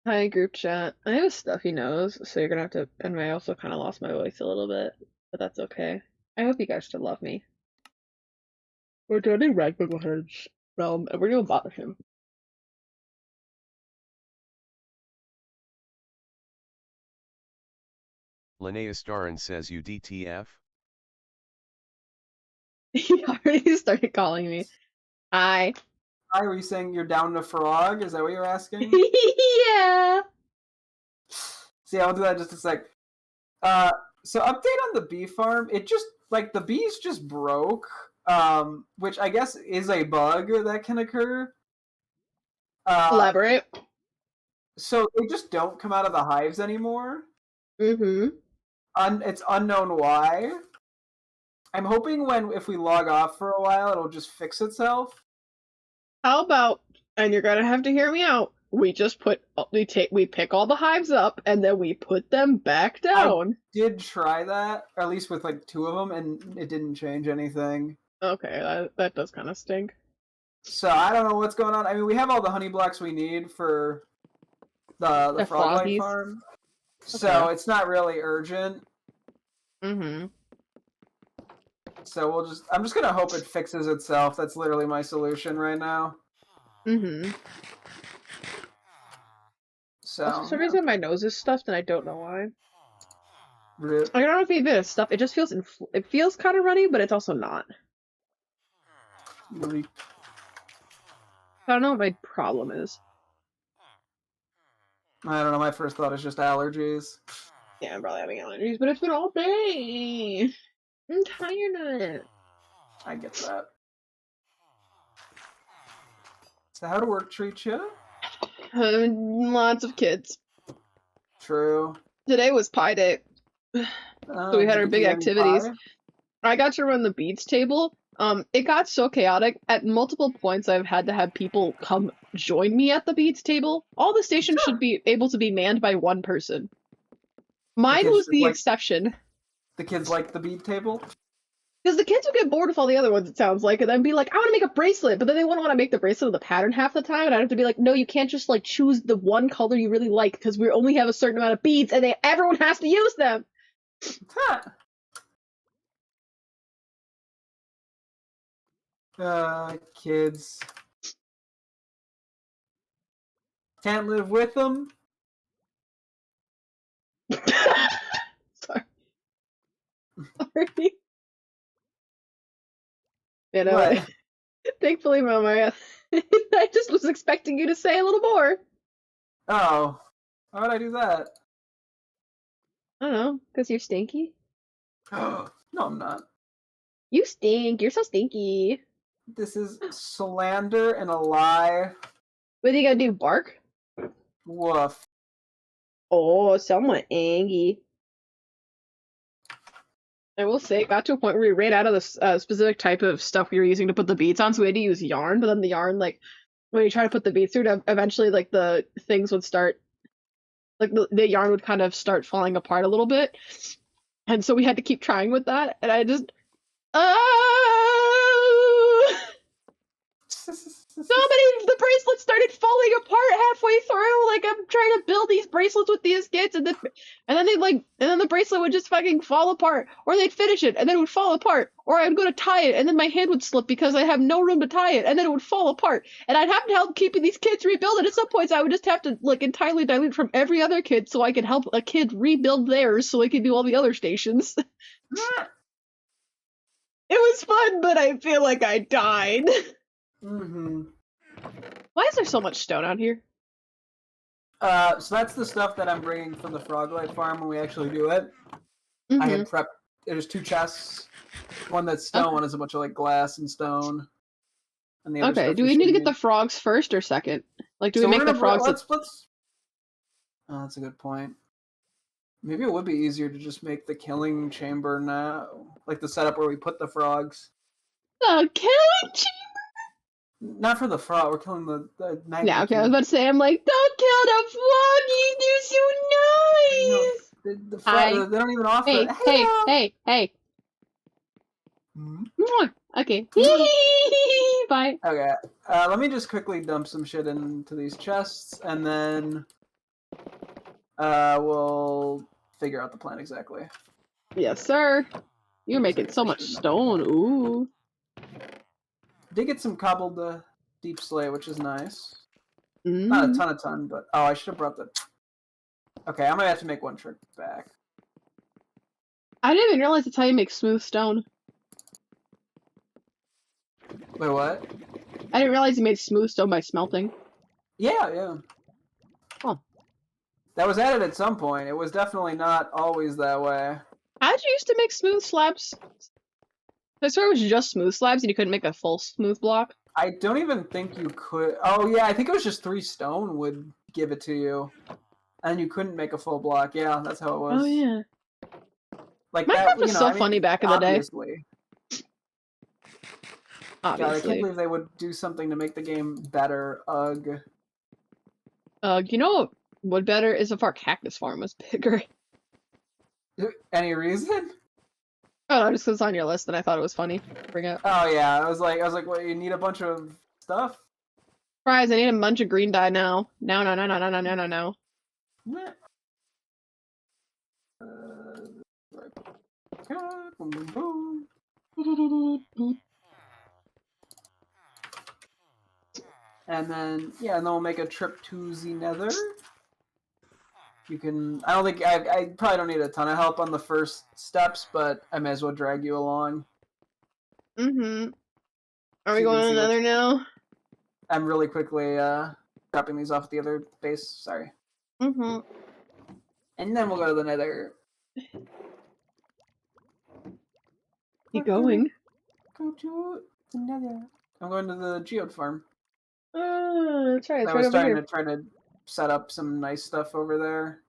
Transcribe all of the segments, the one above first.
Hi, group chat. I have a stuffy nose, so you're gonna have to. And I also kind of lost my voice a little bit, but that's okay. I hope you guys still love me. We're doing rackmc100's realm, and we're gonna bother him. Linnea Starin says UDTF? He already started calling me. Hi. Hi, were you saying you're down to frog? Is that what you're asking? Yeah. See, I'll do that in just a sec. So update on the bee farm. It just like the bees just broke. Which I guess is a bug that can occur. Elaborate. So they just don't come out of the hives anymore. Mm-hmm. It's unknown why. I'm hoping if we log off for a while, it'll just fix itself. How about, and you're gonna have to hear me out. We just we pick all the hives up and then we put them back down. I did try that, or at least with like 2 of them, and it didn't change anything. Okay, that does kind of stink. So I don't know what's going on. I mean, we have all the honey blocks we need for the frog light farm, so it's not really urgent. Mm-hmm. So I'm just gonna hope it fixes itself. That's literally my solution right now. Mm-hmm. So Also, for some reason my nose is stuffed and I don't know why. Rip. I don't know if even it's stuffed. It just feels it feels kind of runny, but it's also not. Rip. I don't know what my problem is. I don't know. My first thought is just allergies. Yeah, I'm probably having allergies, but it's been all day. I'm tired of it. I get that. So how to work treat you? Lots of kids. True. Today was pie day. So we had our big activities. I got to run the beads table. It got so chaotic. At multiple points, I've had to have people come join me at the beads table. All the stations should be able to be manned by one person. Mine was the exception. The kids like the bead table? Because the kids would get bored with all the other ones, it sounds like, and then be like, I want to make a bracelet, but then they wouldn't want to make the bracelet of the pattern half the time, and I'd have to be like, no, you can't just, like, choose the one color you really like, because we only have a certain amount of beads, and everyone has to use them! Kids. Can't live with them? Sorry. Sorry. You know, What? thankfully, Mama, I just was expecting you to say a little more. Oh. Why would I do that? I don't know, because you're stinky? No, I'm not. You stink. You're so stinky. This is slander and a lie. What are you gonna do, bark? Woof. Oh, somewhat angry. I will say, it got to a point where we ran out of the specific type of stuff we were using to put the beads on, so we had to use yarn, but then the yarn, like, when you try to put the beads through, eventually, like, the things would start, like, the yarn would kind of start falling apart a little bit, and so we had to keep trying with that, and I just, the bracelets started falling apart halfway through. Like, I'm trying to build these bracelets with these kids, and then the bracelet would just fucking fall apart, or they'd finish it and then it would fall apart, or I'd go to tie it and then my hand would slip because I have no room to tie it, and then it would fall apart, and I'd have to help keeping these kids rebuild it. At some points, I would just have to like entirely dilute from every other kid so I could help a kid rebuild theirs so I could do all the other stations. It was fun, but I feel like I died. Mm-hmm. Why is there so much stone out here? So that's the stuff that I'm bringing from the Froglight farm when we actually do it. I had prepped. There's 2 chests. One that's stone, one is a bunch of like glass and stone. And the other stuff do we need to get the frogs first or second? Like, do we make the frogs? Let's. Oh, that's a good point. Maybe it would be easier to just make the killing chamber now, like the setup where we put the frogs. The killing chamber. Not for the frog. We're killing the magnet. Yeah, okay. I was about to say, I'm like, don't kill the froggies. They're so nice. The frog, they don't even offer. Hey. Okay. Bye. Okay. Let me just quickly dump some shit into these chests, and then We'll figure out the plan exactly. Yes, sir. You're making so much stone. Ooh. Did get some cobbled deep slate, which is nice. Mm. Not a ton, but oh, I should have brought the. Okay, I'm gonna have to make one trip back. I didn't even realize that's how you make smooth stone. Wait, what? I didn't realize you made smooth stone by smelting. Yeah. Huh. That was added at some point. It was definitely not always that way. How'd you used to make smooth slabs? I swear it was just smooth slabs and you couldn't make a full smooth block. I don't even think you could. Oh yeah, I think it was just 3 stone would give it to you, and you couldn't make a full block. Yeah, that's how it was. Oh yeah. Like Minecraft that, was so funny back in the day. obviously. Obviously. God, I can't believe they would do something to make the game better. Ugh. You know what would better is if our cactus farm was bigger. Any reason? Oh, no, just because it's on your list and I thought it was funny to bring up. Oh yeah, I was like, well, you need a bunch of stuff. Surprise, I need a bunch of green dye now. No. Meh. Boom, boom, boom. And then we'll make a trip to the Nether. You can. I don't think I probably don't need a ton of help on the first steps, but I may as well drag you along. Mm-hmm. Are we going to Nether now? I'm really quickly dropping these off at the other base. Sorry. Mm-hmm. And then we'll go to the Nether. Keep going. Go to the Nether. I'm going to the geode farm. That's right. I was starting to try to set up some nice stuff over there.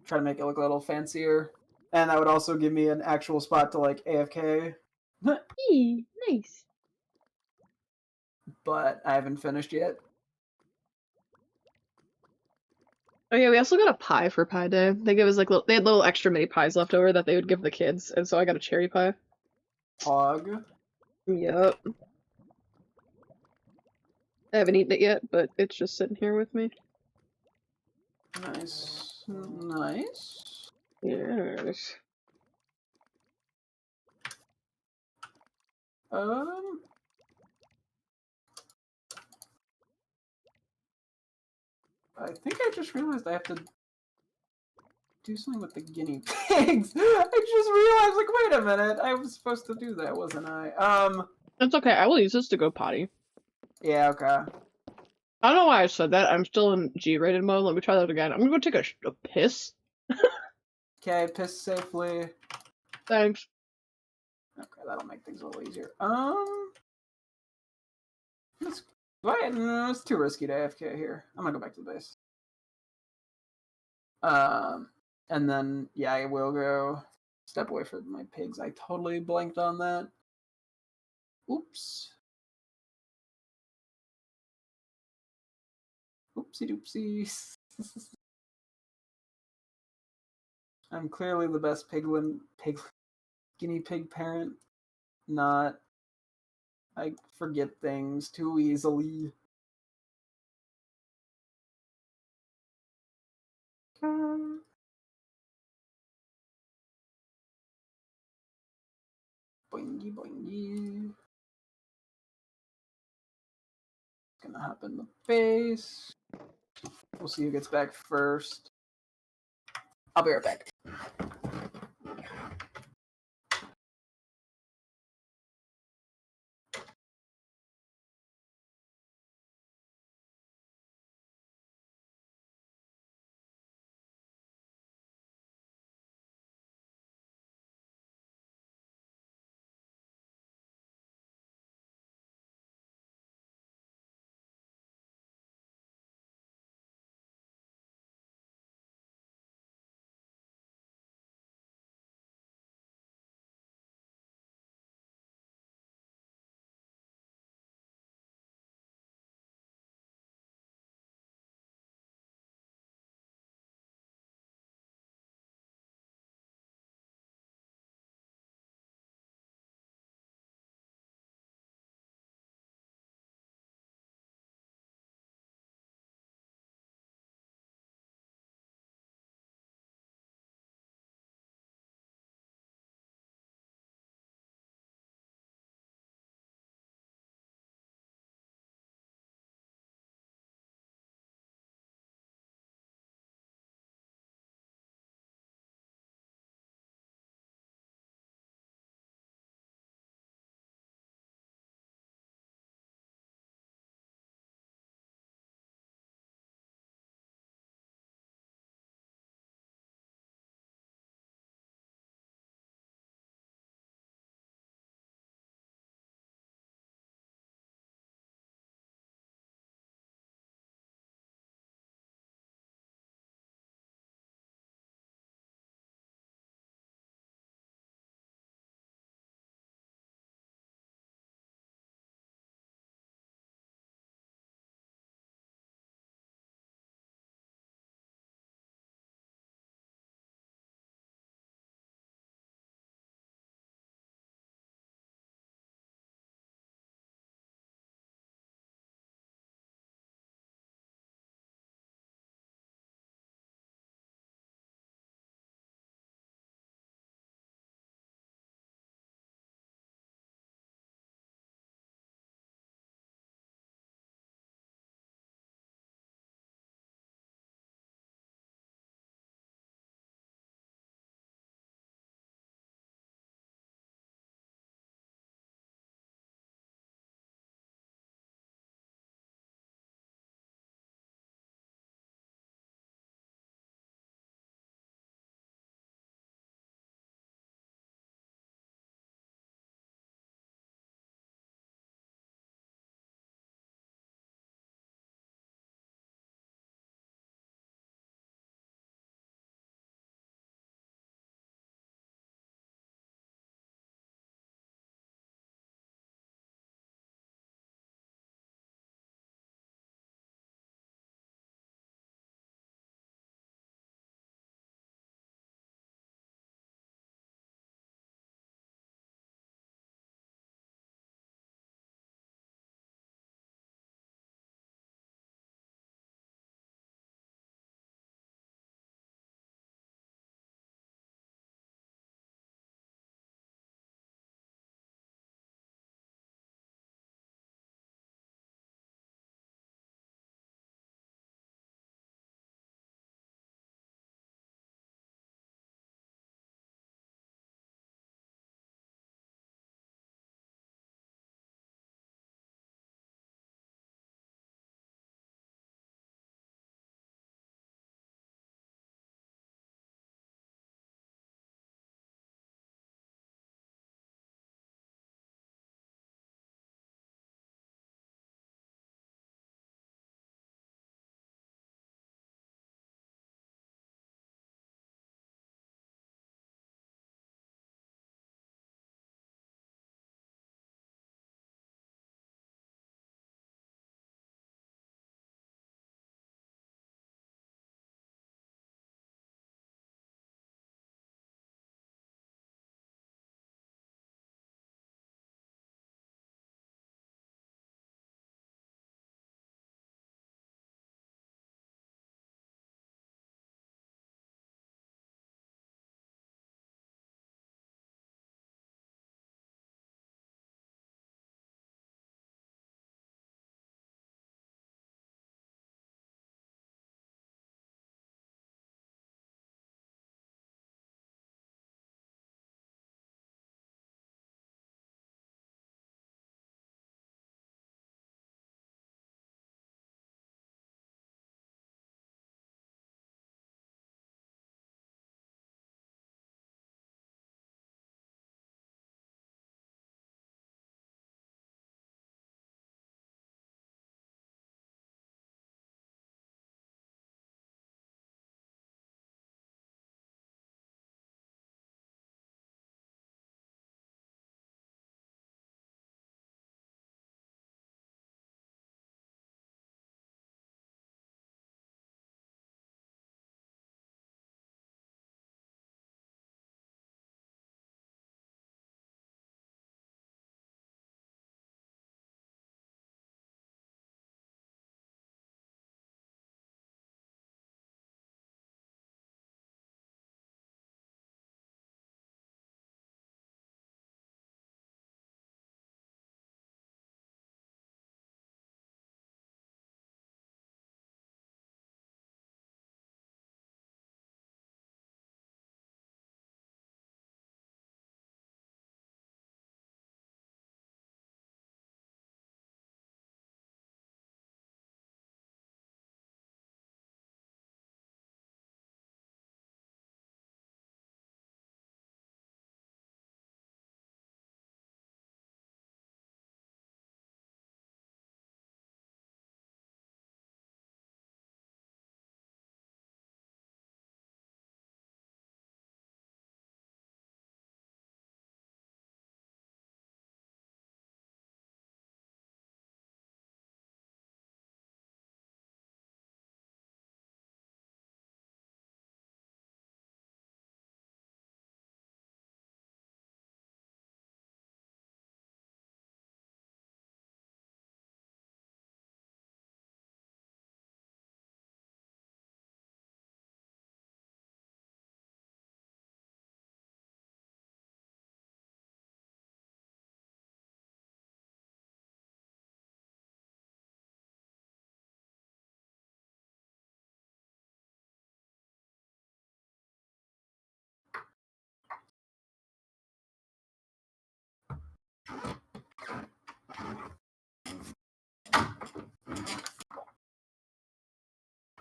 Try to make it look a little fancier. And that would also give me an actual spot to like AFK. Nice. But I haven't finished yet. Oh yeah, we also got a pie for Pie Day. They give us like they had little extra mini pies left over that they would give the kids, and so I got a cherry pie. Hog. Yep. I haven't eaten it yet, but it's just sitting here with me. Nice. Yes. I think I just realized I have to do something with the guinea pigs. I just realized, like, wait a minute, I was supposed to do that, wasn't I? That's okay. I will use this to go potty. Yeah, okay. I don't know why I said that. I'm still in G-rated mode. Let me try that again. I'm gonna go take a piss. Okay, piss safely. Thanks. Okay, that'll make things a little easier. It's too risky to AFK here. I'm gonna go back to the base. And then I will go step away from my pigs. I totally blanked on that. Oops. Oopsie doopsie. I'm clearly the best guinea pig parent. Not. I forget things too easily. Boingy boingy. Gonna hop in the base. We'll see who gets back first. I'll be right back.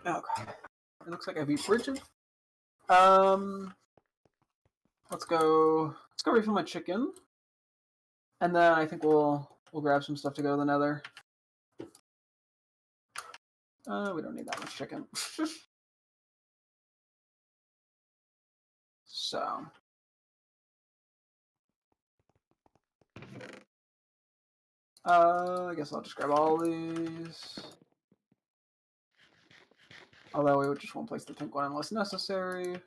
Okay. It looks like I beat Bridget. Let's go refill my chicken. And then I think we'll grab some stuff to go to the Nether. We don't need that much chicken. So I guess I'll just grab all these. Although we just won't place the pink one unless necessary.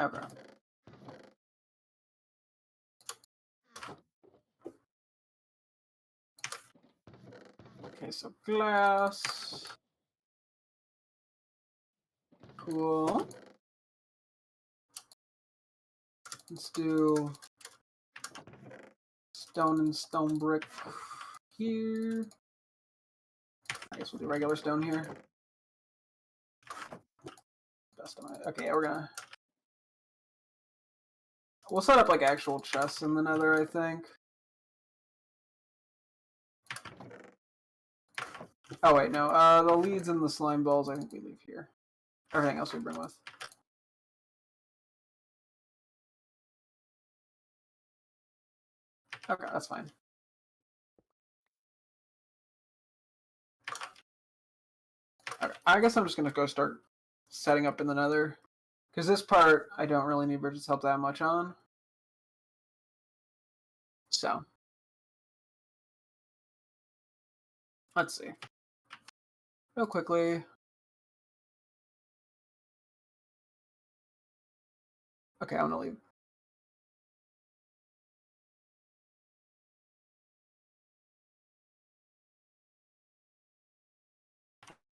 Okay. Okay, so glass. Cool. Let's do stone and stone brick here. I guess we'll do regular stone here. Best of my. Okay, yeah, we'll set up like actual chests in the Nether, I think. Oh wait, no. The leads and the slime balls, I think we leave here. Everything else we bring with. Okay, that's fine. Okay, I guess I'm just gonna go start setting up in the Nether, because this part I don't really need Bridget's help that much on. So let's see. Real quickly. Okay, I'm gonna leave.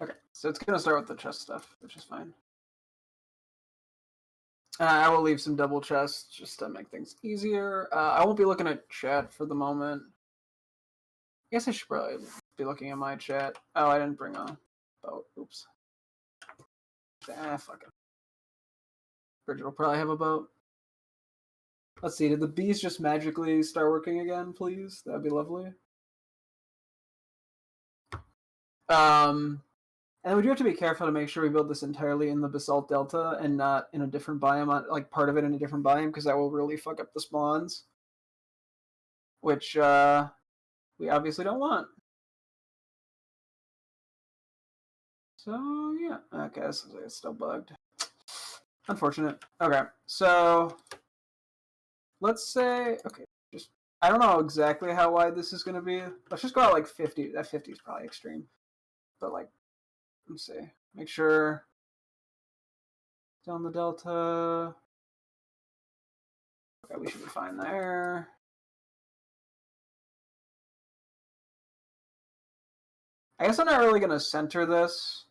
Okay, so it's gonna start with the chest stuff, which is fine. I will leave some double chests just to make things easier. I won't be looking at chat for the moment. I guess I should probably be looking at my chat. Oh, I didn't bring a boat. Oops. Fuck it. Bridget will probably have a boat. Let's see, did the bees just magically start working again, please? That'd be lovely. And we do have to be careful to make sure we build this entirely in the Basalt Delta and not in a different biome, like part of it in a different biome, because that will really fuck up the spawns. Which we obviously don't want. So, yeah, I guess it's still bugged. Unfortunate. Okay, so let's say, okay, just, I don't know exactly how wide this is going to be. Let's just go out like 50. That 50 is probably extreme. But like, let's see. Make sure down the delta. Okay, we should be fine there. I guess I'm not really going to center this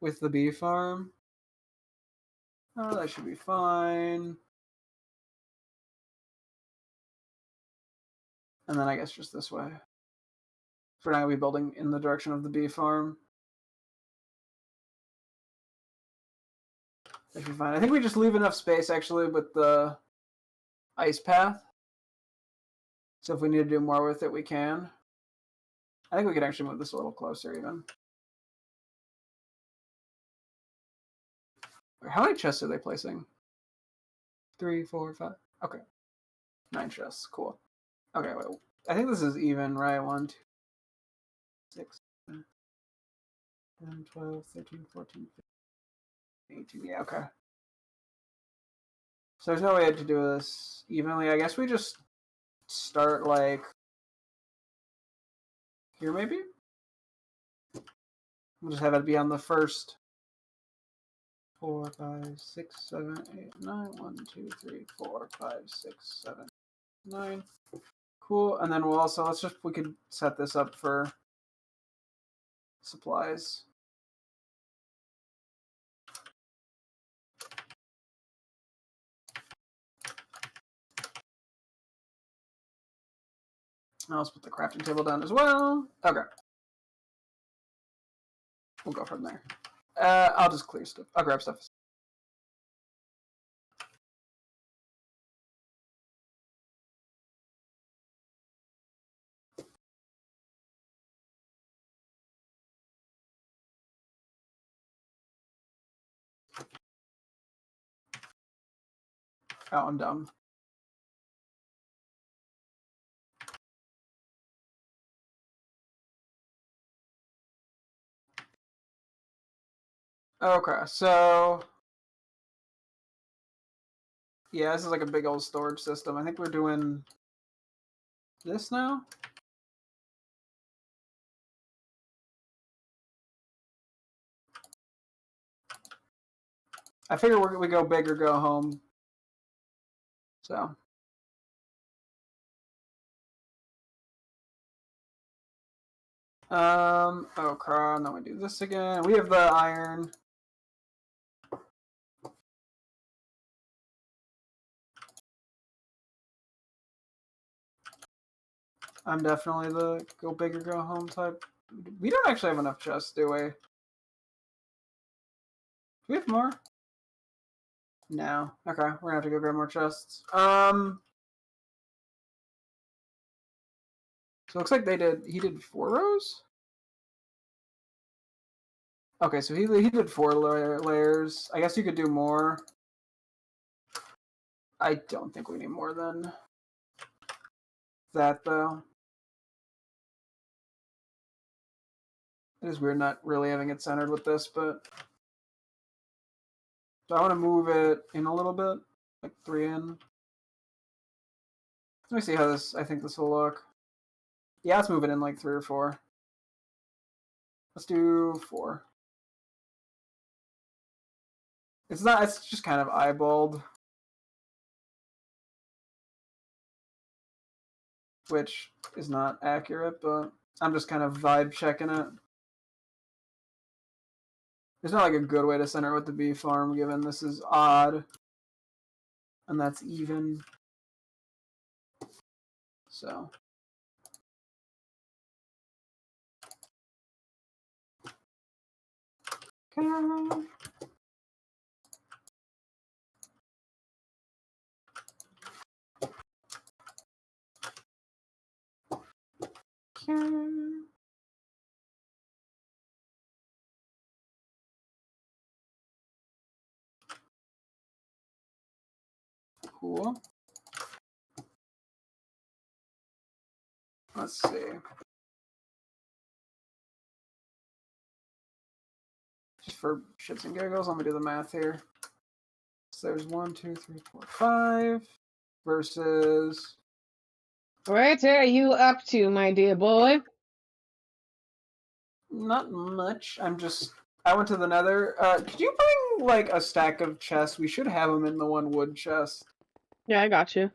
with the bee farm. Oh, that should be fine. And then I guess just this way. We're not going to be building in the direction of the bee farm. That should be fine. I think we just leave enough space, actually, with the ice path. So if we need to do more with it, we can. I think we could actually move this a little closer, even. How many chests are they placing? 3, 4, 5. Okay. 9 chests. Cool. Okay, wait. I think this is even, right? 1, 2, 6, 7, 10, 12, 13, 14, 15, 18. Yeah, okay. So there's no way to do this evenly. I guess we just start, like, here, maybe? We'll just have it be on the first 4, 5, 6, 7, 8, 9. 1, 2, 3, 4, 5, 6, 7, 9. Cool. And then we'll also, we could set this up for supplies. Now let's put the crafting table down as well. Okay. We'll go from there. I'll just clear stuff. I'll grab stuff. Oh, I'm dumb. Okay, so yeah, this is like a big old storage system. I think we're doing this now. I figure we go big or go home. So. Okay, and then we do this again. We have the iron. I'm definitely the go big or go home type. We don't actually have enough chests, do we? Do we have more? No. Okay, we're gonna have to go grab more chests. So it looks like he did 4 rows? Okay, so he did 4 layers. I guess you could do more. I don't think we need more than that, though. It is weird not really having it centered with this, but... So I want to move it in a little bit, like 3 in. Let me see how I think this will look. Yeah, let's move it in like 3 or 4. Let's do 4. It's just kind of eyeballed. Which is not accurate, but I'm just kind of vibe checking it. There's not like a good way to center with the bee farm, given this is odd. And that's even. So. Okay. Cool. Let's see. Just for shits and giggles, let me do the math here. So there's 1, 2, 3, 4, 5 versus. What are you up to, my dear boy? Not much. I went to the nether. Could you bring, like, a stack of chests? We should have them in the one wood chest. Yeah, I got you.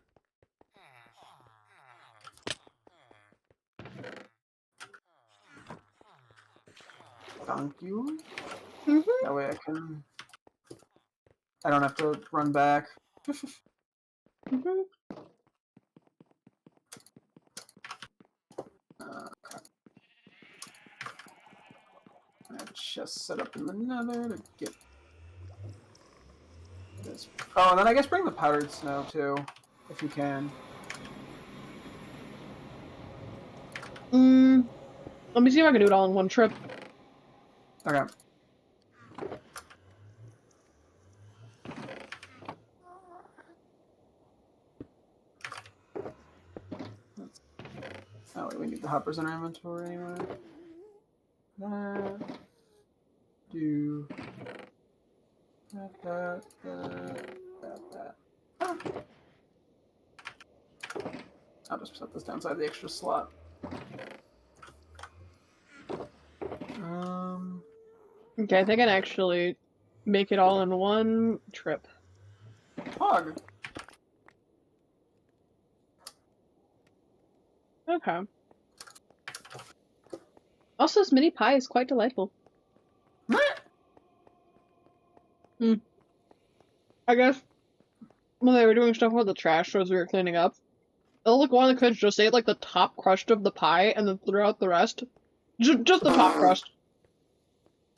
Thank you. Mm-hmm. That way I don't have to run back. Mm-hmm. I just set up in the nether to get this. Oh, and then I guess bring the powdered snow too, if you can. Let me see if I can do it all in one trip. Okay. Oh, wait, we need the hoppers in our inventory anyway. That. Do. That. Ah. I'll just set this downside the extra slot. Okay, I think I can actually make it all in one trip. Hog. Okay. Also, this mini pie is quite delightful. I guess when they were doing stuff with the trash as we were cleaning up, it looked like one of the kids just ate like the top crust of the pie and then threw out the rest. Just the top crust.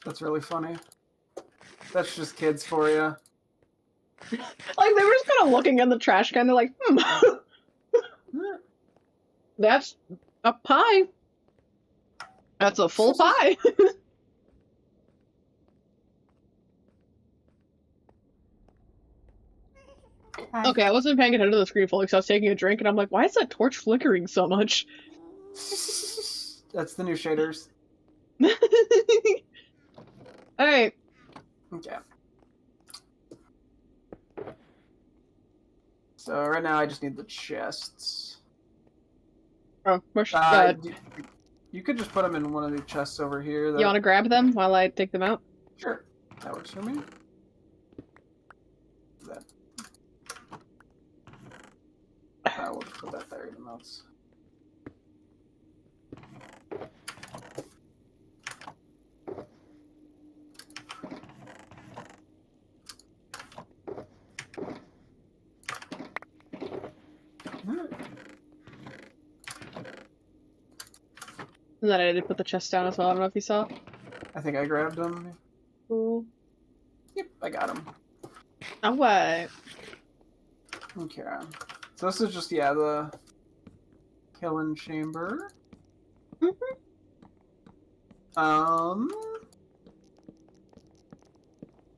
That's really funny. That's just kids for you. Like, they were just kind of looking in the trash can, they're like, that's a pie. That's a full pie. Hi. Okay, I wasn't paying attention to the screen fully because I was taking a drink, and I'm like, why is that torch flickering so much? That's the new shaders. Alright. Okay. So right now I just need the chests. Oh, You could just put them in one of the chests over here. you want to grab them while I take them out? Sure. That works for me. I will put that there even though it's... And then I did put the chest down as well. I don't know if you saw. I think I grabbed them. Cool. Yep, I got them. Alright. Okay. So this is just, yeah, the killing chamber.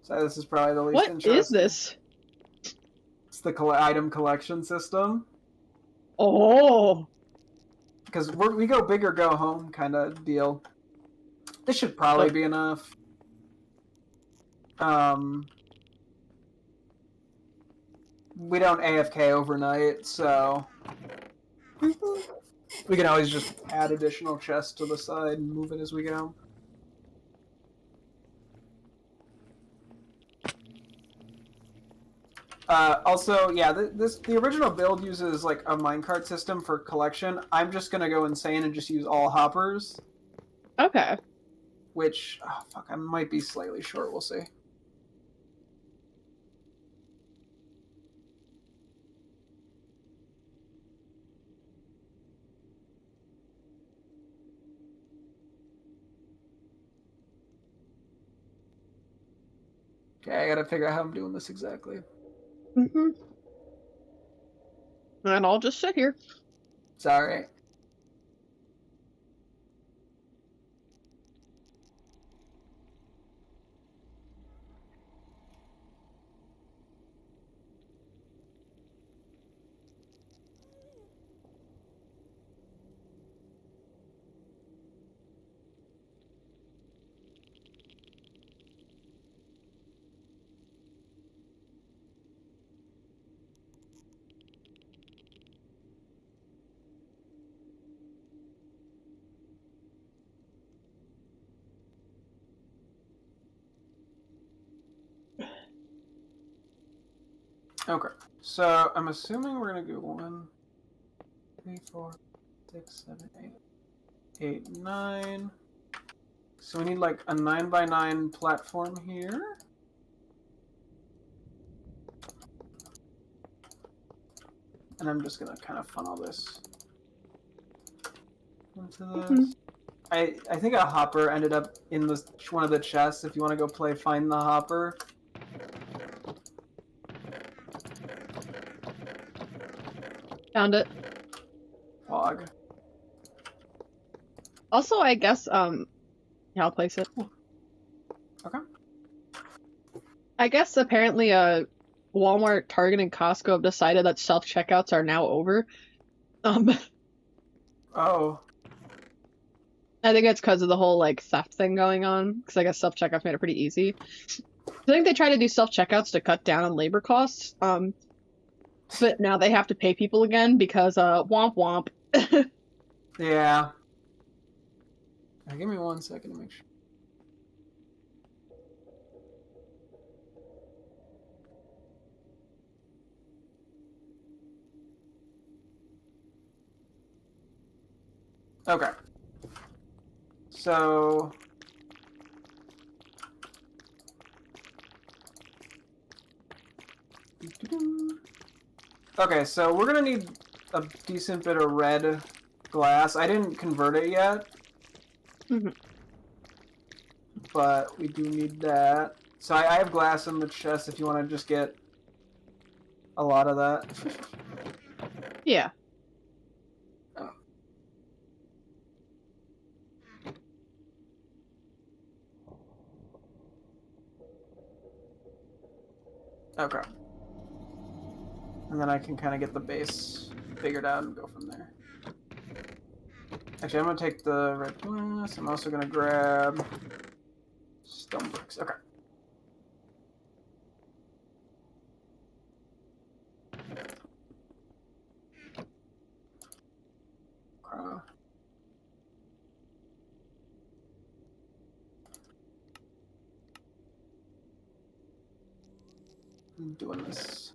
So this is probably the least interesting. What is this? It's the item collection system. Oh. Because we go big or go home kind of deal. This should probably be enough. We don't AFK overnight, so we can always just add additional chests to the side and move it as we go. Also, yeah, the original build uses like a minecart system for collection. I'm just gonna go insane and just use all hoppers. Okay. Which, oh, fuck, I might be slightly short. We'll see. Okay, I gotta figure out how I'm doing this exactly. And I'll just sit here. It's alright. Okay, so I'm assuming we're gonna go 1, 3, 4, 6, 7, 8, 8, 9. So we need like a 9x9 platform here. And I'm just gonna kind of funnel this into this. I think a hopper ended up in one of the chests. If you want to go play Find the Hopper. Found it. Log. Also, I guess, yeah, I'll place it. Okay. I guess apparently, Walmart, Target, and Costco have decided that self-checkouts are now over. Oh. I think it's because of the whole, like, theft thing going on, because I guess self-checkouts made it pretty easy. I think they try to do self-checkouts to cut down on labor costs, but now they have to pay people again because, womp womp. Yeah. Now, give me 1 second to make sure. Okay. So... Okay, so we're gonna need a decent bit of red glass. I didn't convert it yet. But we do need that. So I have glass in the chest if you want to just get a lot of that. Yeah. Oh. Okay. And then I can kind of get the base figured out and go from there. Actually, I'm going to take the red glass. I'm also going to grab stone bricks. Okay. I'm doing this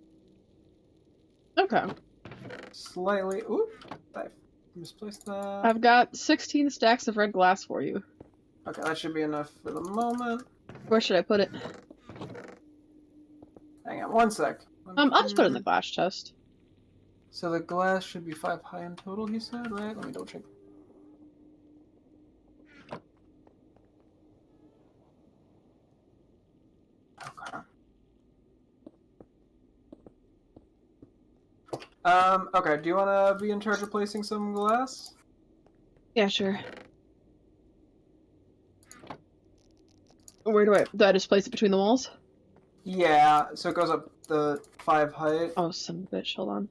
Okay. slightly. Oop! I misplaced that. I've got 16 stacks of red glass for you. Okay, that should be enough for the moment. Where should I put it? Hang on one sec. I'll just put it in the glass chest. So the glass should be 5 high in total, he said, right? Let me double check. Okay. Okay, do you want to be in charge of placing some glass? Yeah, sure. Where do I just place it between the walls? Yeah, so it goes up the 5 height. Oh, son of a bitch, hold on.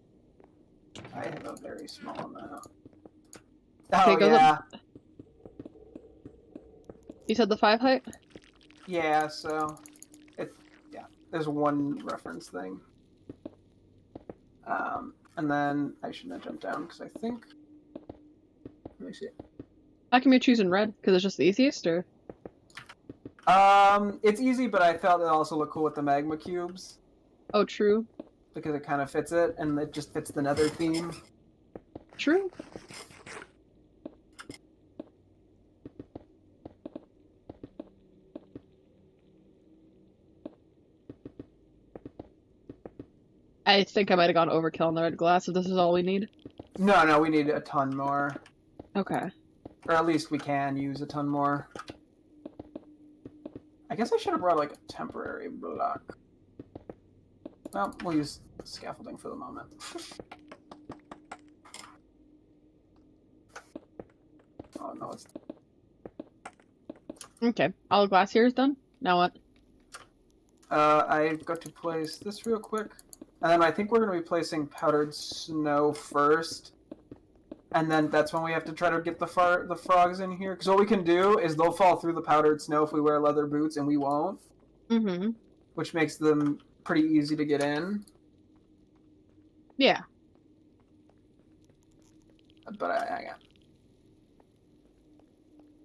I have a very small amount. Okay, Oh, goes yeah. up. You said the 5 height? Yeah, so there's one reference thing. And then I shouldn't have jumped down because I think. Let me see. How come you're choosing red? Because it's just the easiest, or? It's easy, but I felt it also looked cool with the magma cubes Oh, true. because it kind of fits it, and it just fits the Nether theme. True. I think I might have gone overkill on the red glass if this is all we need. No, we need a ton more. Okay. Or at least we can use a ton more. I guess I should have brought like a temporary block. Well, we'll use scaffolding for the moment. Oh no, it's... Okay. All the glass here is done. Now what? I've got to place this real quick. And then I think we're going to be placing powdered snow first. And then that's when we have to try to get the frogs in here. Because what we can do is they'll fall through the powdered snow if we wear leather boots, and we won't. Mm-hmm. Which makes them pretty easy to get in. Yeah. But I got...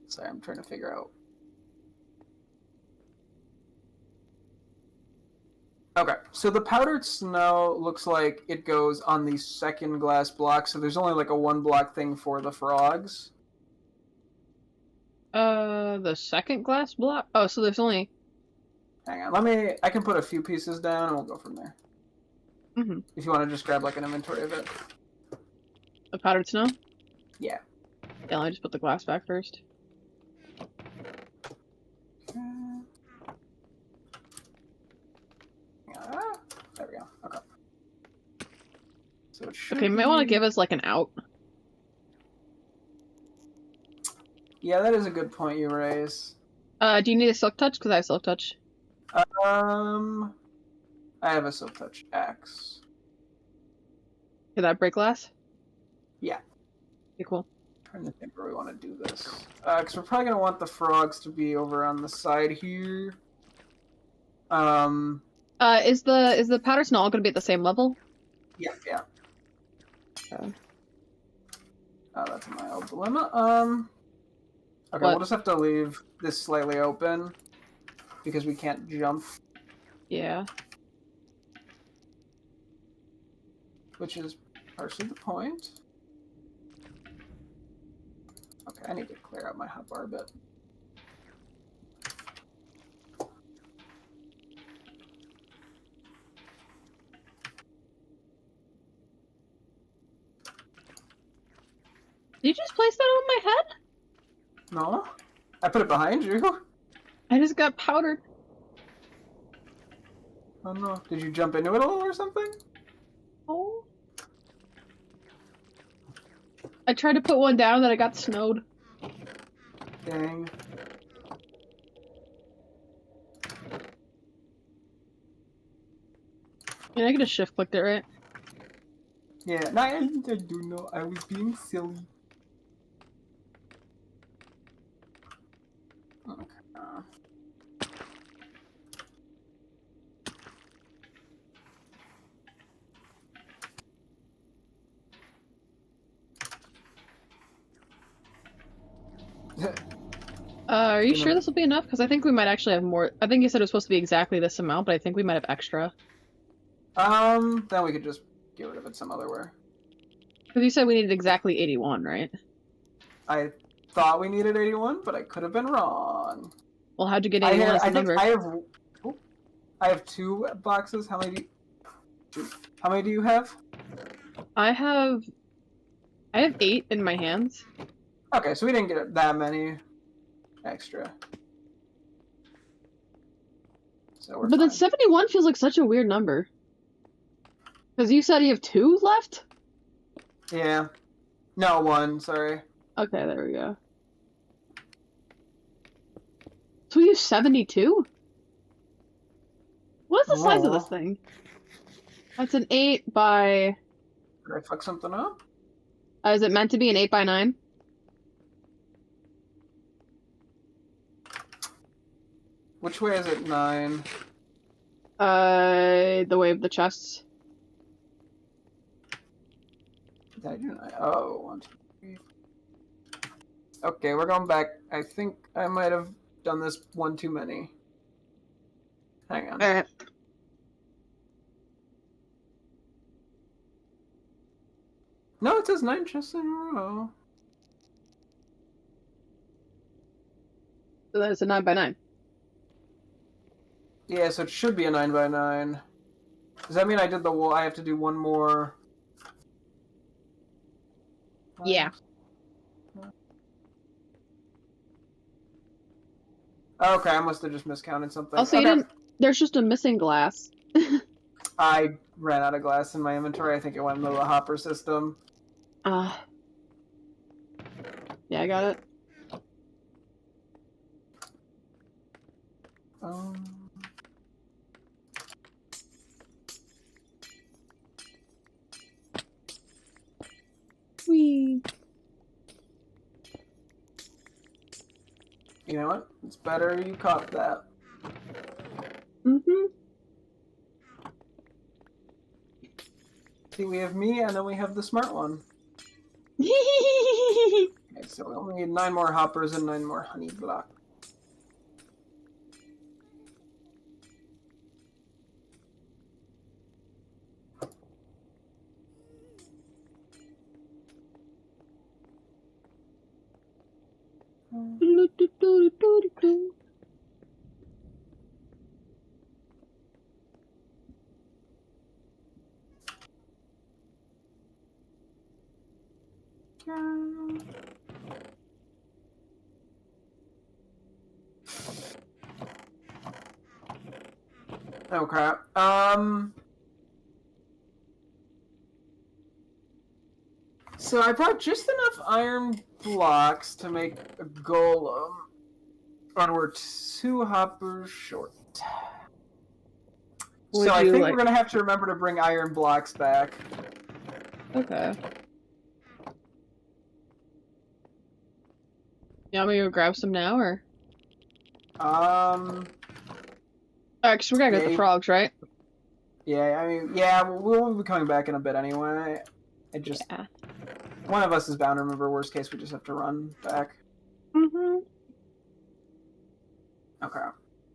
Sorry, I'm trying to figure out... Okay, so the powdered snow looks like it goes on the second glass block, so there's only like a 1 block thing for the frogs. The second glass block? Oh, so there's only... Hang on, I can put a few pieces down and we'll go from there. Mm-hmm. If you want to just grab like an inventory of it. The powdered snow? Yeah. Yeah, let me just put the glass back first. There we go. Okay. So it should Okay, you might want to give us like an out. Yeah, that is a good point you raise. Do you need a silk touch? Because I have silk touch. I have a silk touch axe. Can that break glass? Yeah. Okay, cool. I'm trying to think where we want to do this. Because we're probably going to want the frogs to be over on the side here. Is the powder snow all gonna be at the same level? Yeah. Okay. Oh, that's a mild dilemma. Okay, What? we'll just have to leave this slightly open because we can't jump. Yeah. Which is partially the point. Okay, I need to clear out my hotbar a bit. Did you just place that on my head? No? I put it behind you? I just got powdered. Oh no. Did you jump into it a little or something? Oh. I tried to put one down, then I got snowed. Dang. Yeah, I could have shift clicked it, right? Yeah, no, I do know. I was being silly. Okay. Are you sure this will be enough? Because I think we might actually have more. I think you said it was supposed to be exactly this amount, but I think we might have extra. Then we could just get rid of it some other way. Because you said we needed exactly 81, right? I thought we needed 81, but I could have been wrong. Well, how'd you get 81 as the number? I have 2 boxes. How many do you have? I have 8 in my hands. Okay, so we didn't get that many extra. So we're But then fine. 71 feels like such a weird number. Because you said you have 2 left? Yeah. No, 1, sorry. Okay, there we go. So we have 72? What is the size of this thing? That's an 8 by... Did I fuck something up? Is it meant to be an 8 by 9? Which way is it 9? The way of the chests. Did I do 9? Oh, 1, 2, 3. Okay, we're going back. I think I might have done this 1 too many. Hang on. Alright. No, it says 9 chests in a row. So then it's a 9 by 9. Yeah, so it should be a 9 by 9. Does that mean I did the wall? I have to do 1 more. Yeah. Okay, I must have just miscounted something. Also, okay. you didn't... There's just a missing glass. I ran out of glass in my inventory. I think it went into the hopper system. Yeah, I got it. Whee. You know what? It's better you caught that. Mm-hmm. See, we have me, and then we have the smart one. Okay, so we only need 9 more hoppers and 9 more honey blocks. Okay. So I brought just enough iron blocks to make a golem, and we're 2 hoppers short. So I think we're gonna have to remember to bring iron blocks back. Okay. You want me to go grab some now, or? Alright, because we're gonna get the frogs, right? Yeah, I mean, yeah, we'll be coming back in a bit anyway. Yeah. One of us is bound to remember. Worst case, we just have to run back. Mm-hmm. Okay.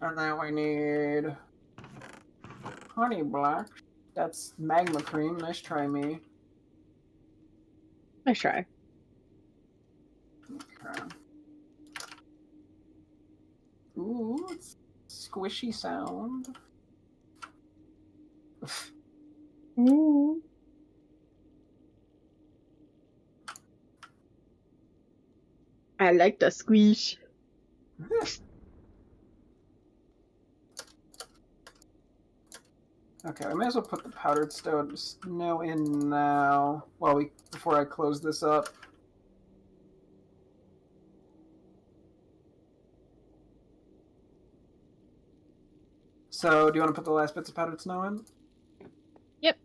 And then we need honey blocks. That's magma cream. Nice try, me. Nice try. Okay. Ooh, it's squishy sound. Ooh. I like the squish. Okay, I may as well put the powdered snow in now before I close this up. So, do you want to put the last bits of powdered snow in? Yep.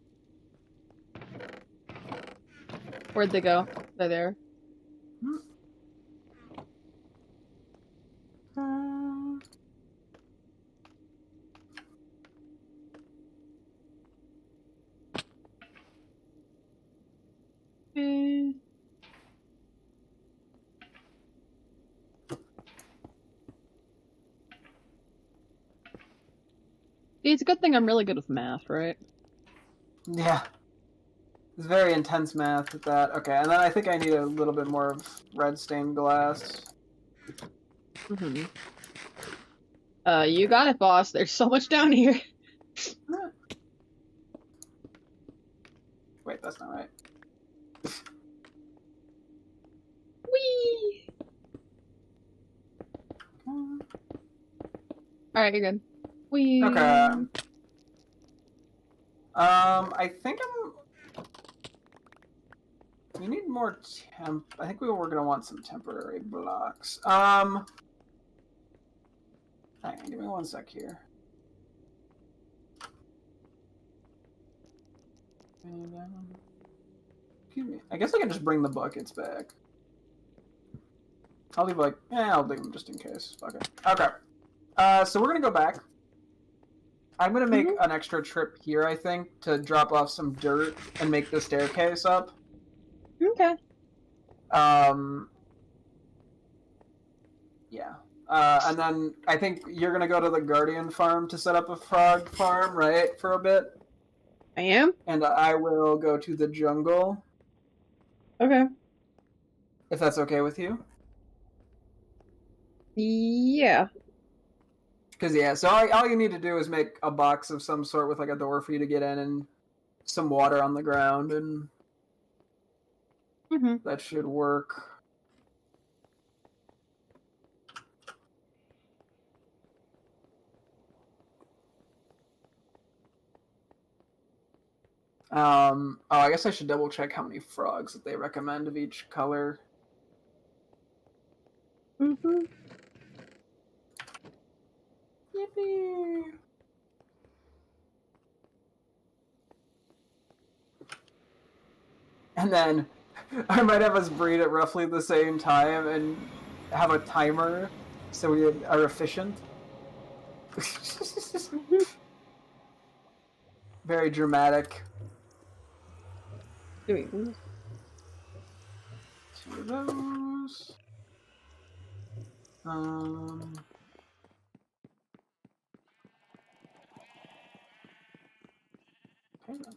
Where'd they go? They're there. Okay. See, it's a good thing I'm really good with math, right? Yeah. It's very intense math with that. Okay, and then I think I need a little bit more of red stained glass. Mm-hmm. You got it, boss. There's so much down here. Wait, that's not right. Whee! Alright, you're good. Whee! Okay. I think we need more I think we're gonna want some temporary blocks. Hang on, give me 1 sec here. Excuse me. I guess I can just bring the buckets back. I'll leave I'll leave them just in case. Okay. Okay. So we're gonna go back. I'm gonna make an extra trip here, I think, to drop off some dirt and make the staircase up. Okay. Yeah. And then I think you're gonna go to the Guardian farm to set up a frog farm, right, for a bit? I am? And I will go to the jungle. Okay. If that's okay with you. Yeah. Because, yeah, so all you need to do is make a box of some sort with, like, a door for you to get in and some water on the ground, and that should work. Oh, I guess I should double check how many frogs that they recommend of each color. Yippee! And then I might have us breed at roughly the same time and have a timer so we are efficient. Very dramatic. Doing. 2 of those. Okay.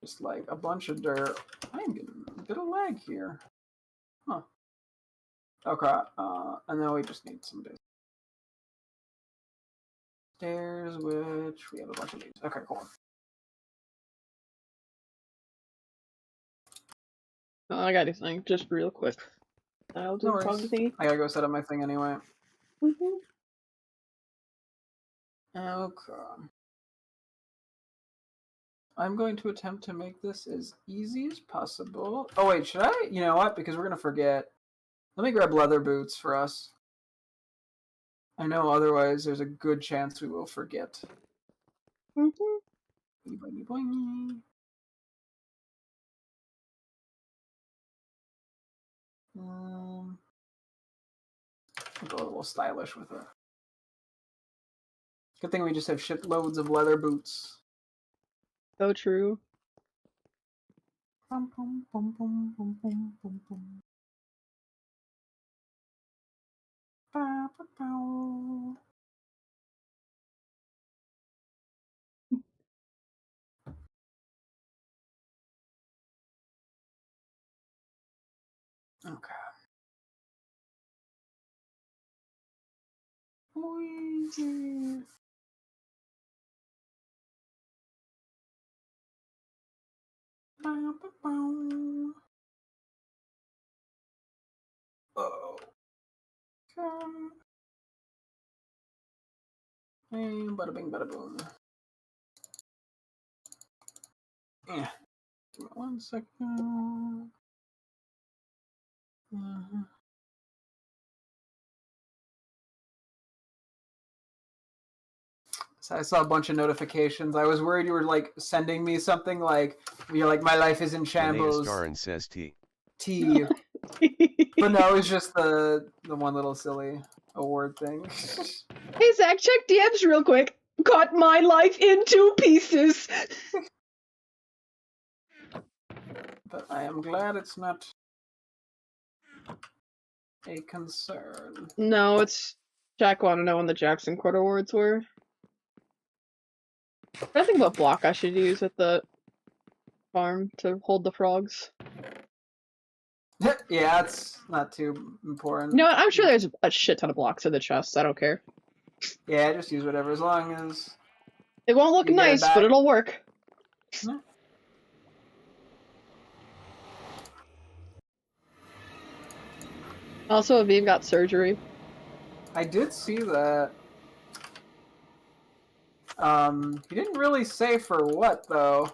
Just like a bunch of dirt. I'm getting a bit of lag here. Huh. Okay. And then we just need some stairs, which we have a bunch of these. Okay, cool. Oh, I got this thing just real quick. I'll do worries. I gotta go set up my thing anyway. Okay. I'm going to attempt to make this as easy as possible. Oh wait, should I? You know what? Because we're gonna forget. Let me grab leather boots for us. I know otherwise there's a good chance we will forget. Boingy, boingy, boingy. Go a little stylish with it. Good thing we just have shitloads of leather boots. So true. Bum, bum, bum, bum, bum, bum, bum, bum. Ba, ba, bow. Okay. Boingy. Ba, ba, bow. Oh. And bada bing, bada boom. Yeah. Give me 1 second. So I saw a bunch of notifications. I was worried you were like sending me something like you're like my life is in Linnea shambles. Starin says T. But no, it was just the one little silly award thing. Hey Zach, check DMs real quick. Cut my life in 2 pieces. But I am glad it's not a concern. No, it's Jack wanted to know when the Jackson Court Awards were. I think what block I should use at the farm to hold the frogs. Yeah, it's not too important. No, I'm sure there's a shit ton of blocks in the chests. I don't care. Yeah, just use whatever as long as It won't look you get it nice, back. but it'll work. No. Also, Aviv got surgery. I did see that. He didn't really say for what though.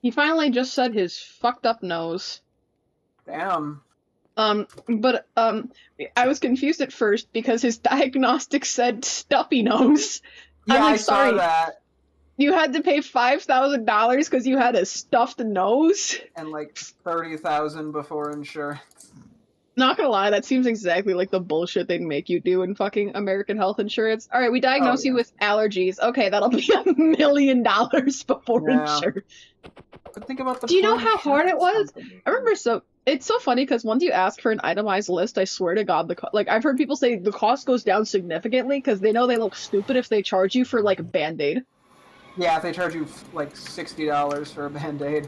He finally just said his fucked up nose. Damn. But I was confused at first because his diagnostic said stuffy nose. Yeah, I'm like, I sorry, saw that. you had to pay $5,000 because you had a stuffed nose? And like 30,000 before insurance. Not gonna lie, that seems exactly like the bullshit they'd make you do in fucking American health insurance. Alright, we diagnose you with allergies. Okay, that'll be $1 million before insurance. But think about the. Do you know how hard it was? I remember it's so funny because once you ask for an itemized list, I swear to God, like I've heard people say the cost goes down significantly because they know they look stupid if they charge you for like a Band-Aid. Yeah, if they charge you like $60 for a Band-Aid,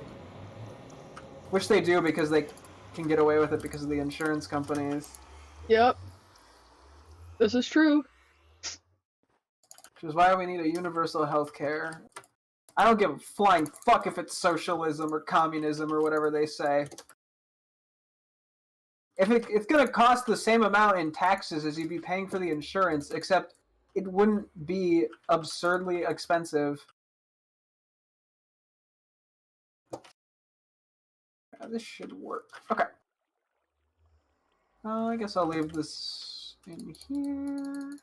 which they do because they can get away with it because of the insurance companies. Yep, this is true. Which is why we need a universal health care. I don't give a flying fuck if it's socialism or communism or whatever they say. If it's going to cost the same amount in taxes as you'd be paying for the insurance, except it wouldn't be absurdly expensive. Yeah, this should work. Okay. I guess I'll leave this in here.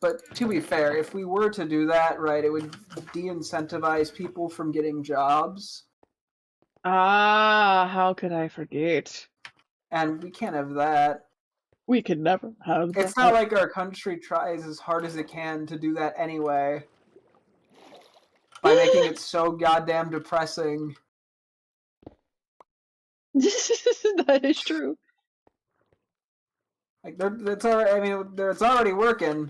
But to be fair, if we were to do that, right, it would de-incentivize people from getting jobs. Ah, how could I forget? And we can't have that. We could never have that. It's not like our country tries as hard as it can to do that anyway. By making it so goddamn depressing. That is true. Like, it's already, I mean, it's already working.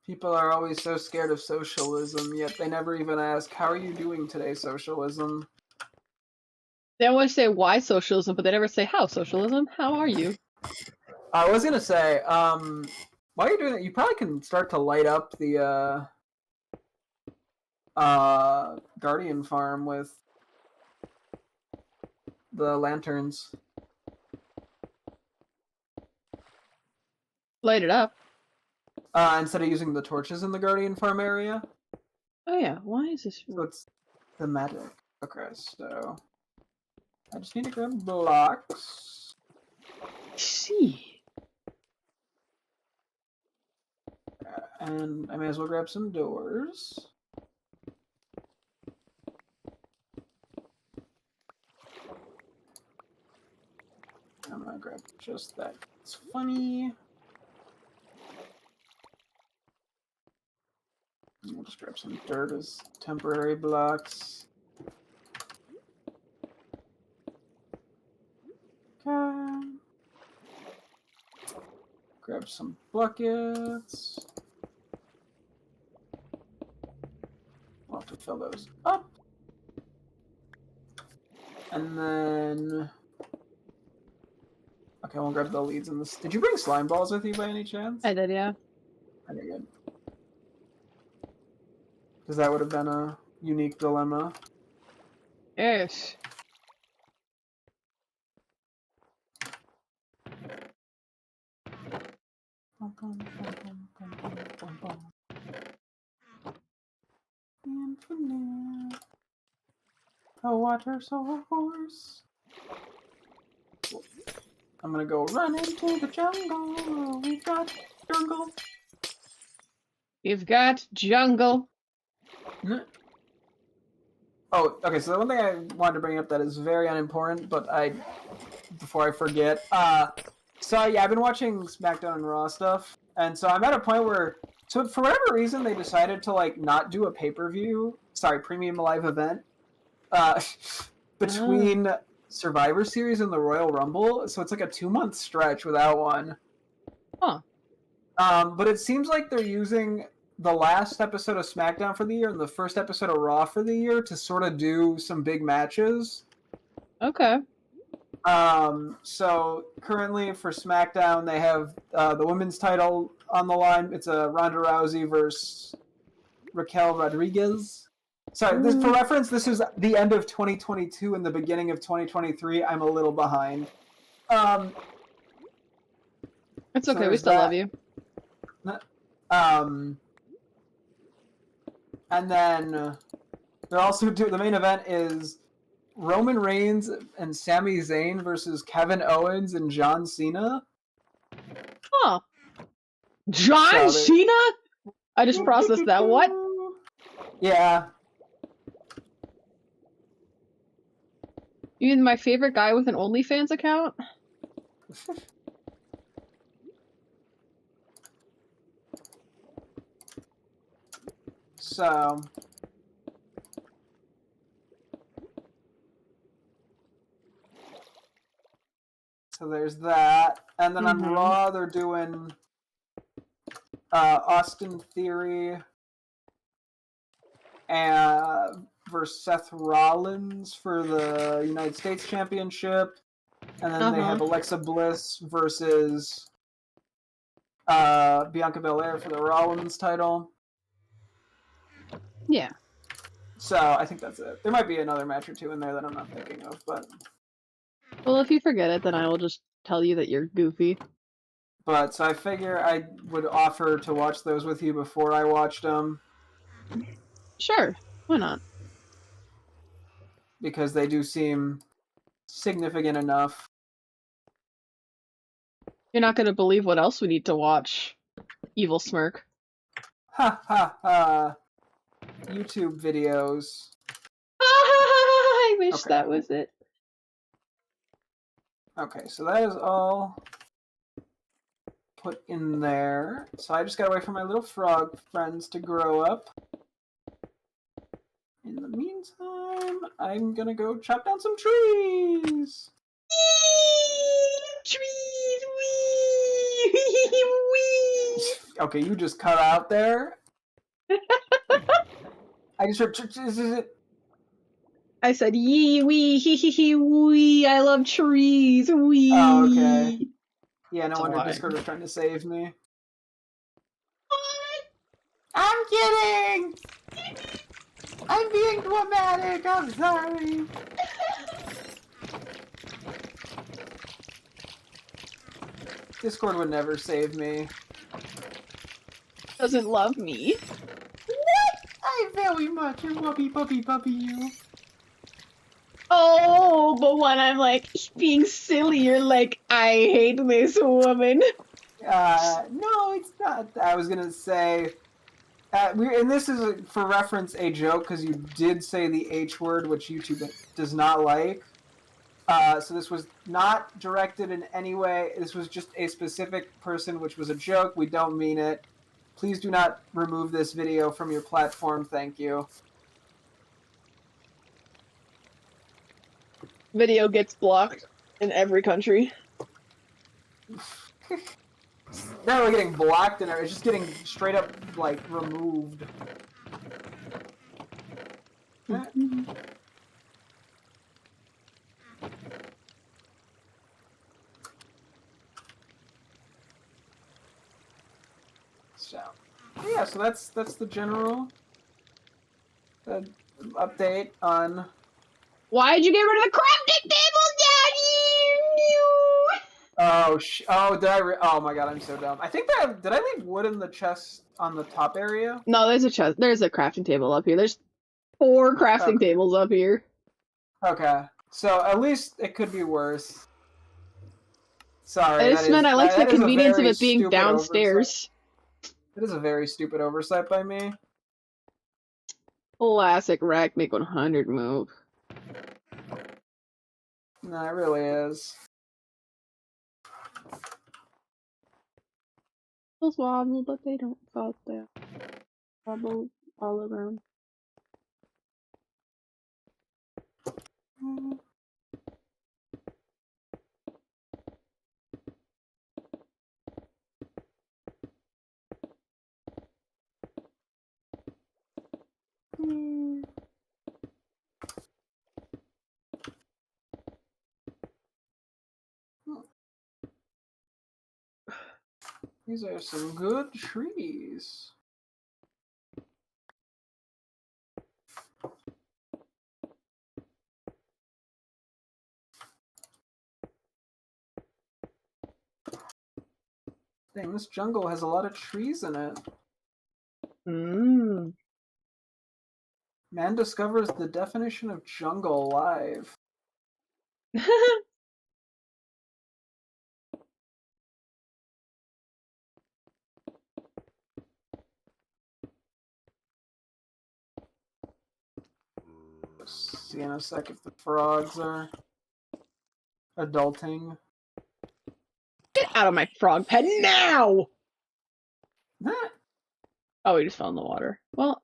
People are always so scared of socialism, yet they never even ask, how are you doing today, socialism? They always say, why socialism, but they never say, how socialism? How are you? I was gonna say, while you're doing that, you probably can start to light up the, Guardian farm with the lanterns. Light it up. Instead of using the torches in the Guardian farm area. Oh yeah, why is this? So it's thematic. Okay, so I just need to grab blocks. See. And I may as well grab some doors. I'm gonna grab just that. It's funny. I'll just grab some dirt as temporary blocks. Okay. Grab some buckets. I'll have to fill those up. And then... Okay, we'll grab the leads in this. Did you bring slime balls with you by any chance? I did, yeah. Okay, good. Because that would have been a unique dilemma. Yes. a water source. I'm gonna go run into the jungle. We've got jungle. You've got jungle. Oh, okay. So the one thing I wanted to bring up that is very unimportant, but before I forget, so yeah, I've been watching SmackDown and Raw stuff, and so I'm at a point where, so for whatever reason, they decided to like not do a premium live event, between Survivor Series and the Royal Rumble. So it's like a 2-month stretch without one. Huh. But it seems like they're using the last episode of SmackDown for the year and the first episode of Raw for the year to sort of do some big matches. Okay. So currently for SmackDown, they have the women's title on the line. It's a Ronda Rousey versus Raquel Rodriguez. Sorry, for reference, this is the end of 2022 and the beginning of 2023. I'm a little behind. It's okay. We still love you. And then they're also the main event is Roman Reigns and Sami Zayn versus Kevin Owens and John Cena. Huh. John Cena? I just processed that. What? Yeah. You mean my favorite guy with an OnlyFans account? So there's that. And then on Raw, they're doing Austin Theory versus Seth Rollins for the United States Championship. And then they have Alexa Bliss versus Bianca Belair for the Rollins title. Yeah. So I think that's it. There might be another match or two in there that I'm not thinking of, but... Well, if you forget it, then I will just tell you that you're goofy. But, so I figure I would offer to watch those with you before I watched them. Sure. Why not? Because they do seem significant enough. You're not going to believe what else we need to watch. Evil smirk. Ha ha ha. YouTube videos. I wish that was it. Okay, so that is all put in there. So I just gotta wait for my little frog friends to grow up. In the meantime, I'm gonna go chop down some trees. Trees, wee! Okay, you just cut out there. I just heard. I said yee wee hee hee hee wee. I love trees wee. Oh, okay. Yeah, no wonder Discord was trying to save me. What? I'm kidding. I'm being dramatic. I'm sorry. Discord would never save me. Doesn't love me. What? I very much am puppy you. Oh, but when I'm like being silly, you're like, I hate this woman. No, it's not. I was gonna say, and this is for reference a joke because you did say the H word, which YouTube does not like. So this was not directed in any way. This was just a specific person, which was a joke. We don't mean it. Please do not remove this video from your platform. Thank you. Video gets blocked in every country. Not really getting blocked, and it's just getting straight up like removed. So, yeah, so that's the general update on. Why'd you get rid of the crafting table, Daddy? Oh, did I? Oh my god, I'm so dumb. I think did I leave wood in the chest on the top area? No, there's a chest. There's a crafting table up here. There's 4 crafting tables up here. Okay. So at least it could be worse. Sorry, I just meant I liked the that is a convenience of very it being stupid oversight. downstairs. It is a very stupid oversight by me. Classic rackmc100 move. No, it really is. Those wobble, but they don't fall down. Wobble all around. These are some good trees. Dang, this jungle has a lot of trees in it. Mmm. Man discovers the definition of jungle alive. See in a sec if the frogs are adulting. Get out of my frog pen now! Oh, he just fell in the water. Well,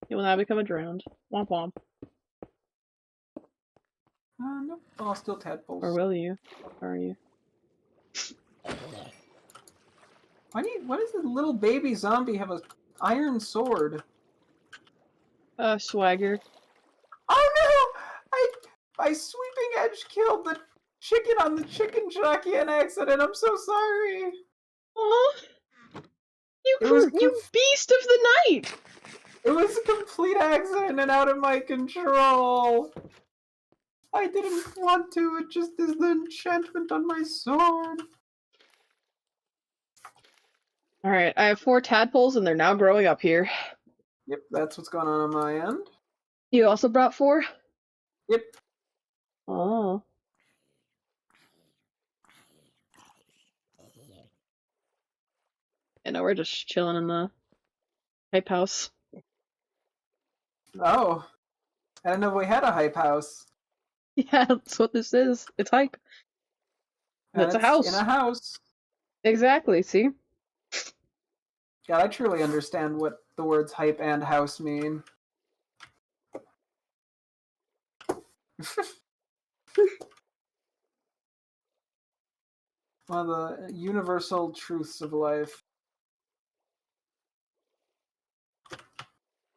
he will now become a drowned. Womp womp. Nope, all still tadpoles. Or will you? Or are you? Why does the little baby zombie have an iron sword? Swagger. Oh no! My sweeping edge killed the chicken on the chicken jockey in accident. I'm so sorry. Oh, you beast of the night! It was a complete accident and out of my control. I didn't want to. It just is the enchantment on my sword. Alright, I have 4 tadpoles and they're now growing up here. Yep, that's what's going on my end. You also brought 4? Yep. Oh. And now we're just chilling in the hype house. Oh. I didn't know we had a hype house. Yeah, that's what this is. It's hype. And It's a it's house. in a house. Exactly, see? God, I truly understand what the words hype and house mean. One of the universal truths of life.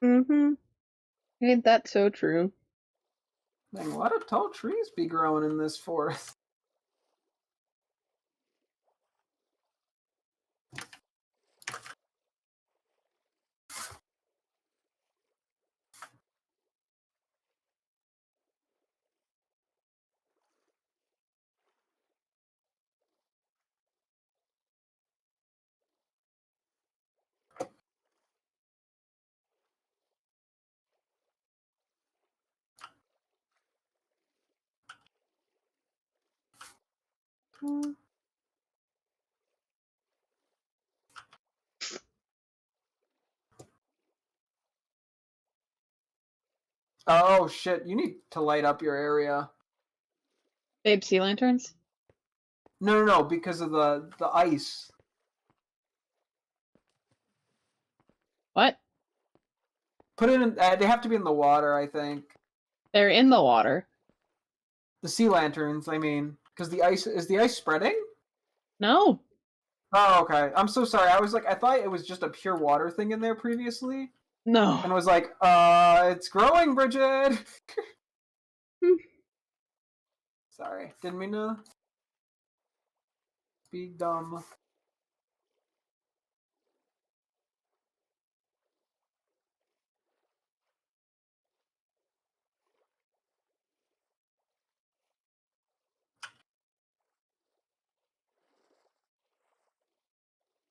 Mm-hmm. Ain't that so true? Dang, a lot of tall trees be growing in this forest. Oh shit, you need to light up your area. Babe, sea lanterns? No, because of the ice. What? Put it in. They have to be in the water, I think. They're in the water. The sea lanterns, I mean, because the ice is the ice spreading. No. Oh, okay. I'm so sorry. I was like, I thought it was just a pure water thing in there previously, No. and was like, it's growing, Bridget. Sorry, didn't mean to be dumb.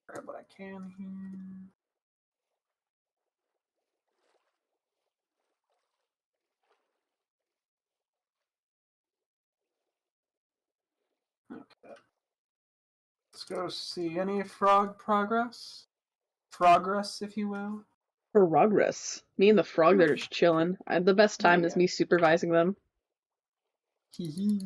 Grab what I can here. Let's go see any frog progress. Progress, if you will. Progress. Me and the frog, they're just chilling. The best time is me supervising them. Hee hee.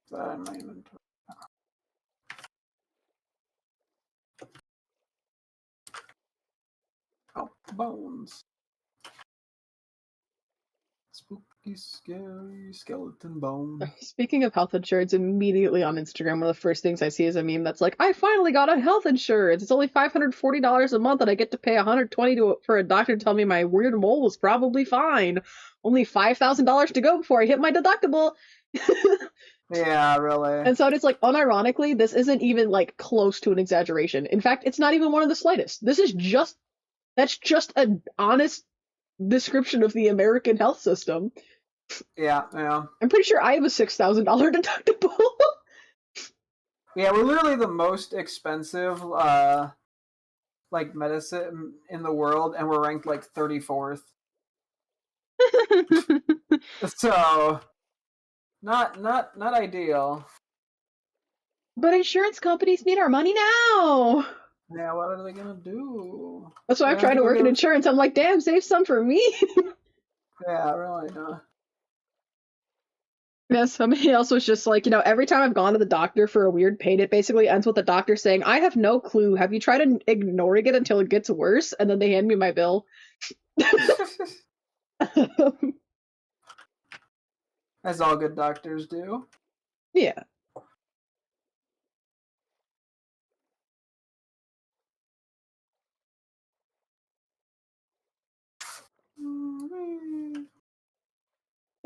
Is that in my inventory? Oh, bones. Spooky, scary skeleton bone. Speaking of health insurance, immediately on Instagram, one of the first things I see is a meme that's like, I finally got a health insurance. It's only $540 a month, and I get to pay $120 for a doctor to tell me my weird mole was probably fine. Only $5,000 to go before I hit my deductible. Yeah, really. And so it's like, unironically, this isn't even like close to an exaggeration. In fact, it's not even one of the slightest. That's just an honest description of the American health system. Yeah. I'm pretty sure I have a $6,000 deductible. Yeah, we're literally the most expensive like medicine in the world, and we're ranked like 34th. So not ideal. But insurance companies need our money now. Yeah, what are they gonna do? That's why I'm trying to work in insurance. I'm like, damn, save some for me. Yeah, really, no. Yeah, somebody else was just like, every time I've gone to the doctor for a weird pain, it basically ends with the doctor saying, I have no clue. Have you tried ignoring it until it gets worse? And then they hand me my bill. As all good doctors do. Yeah.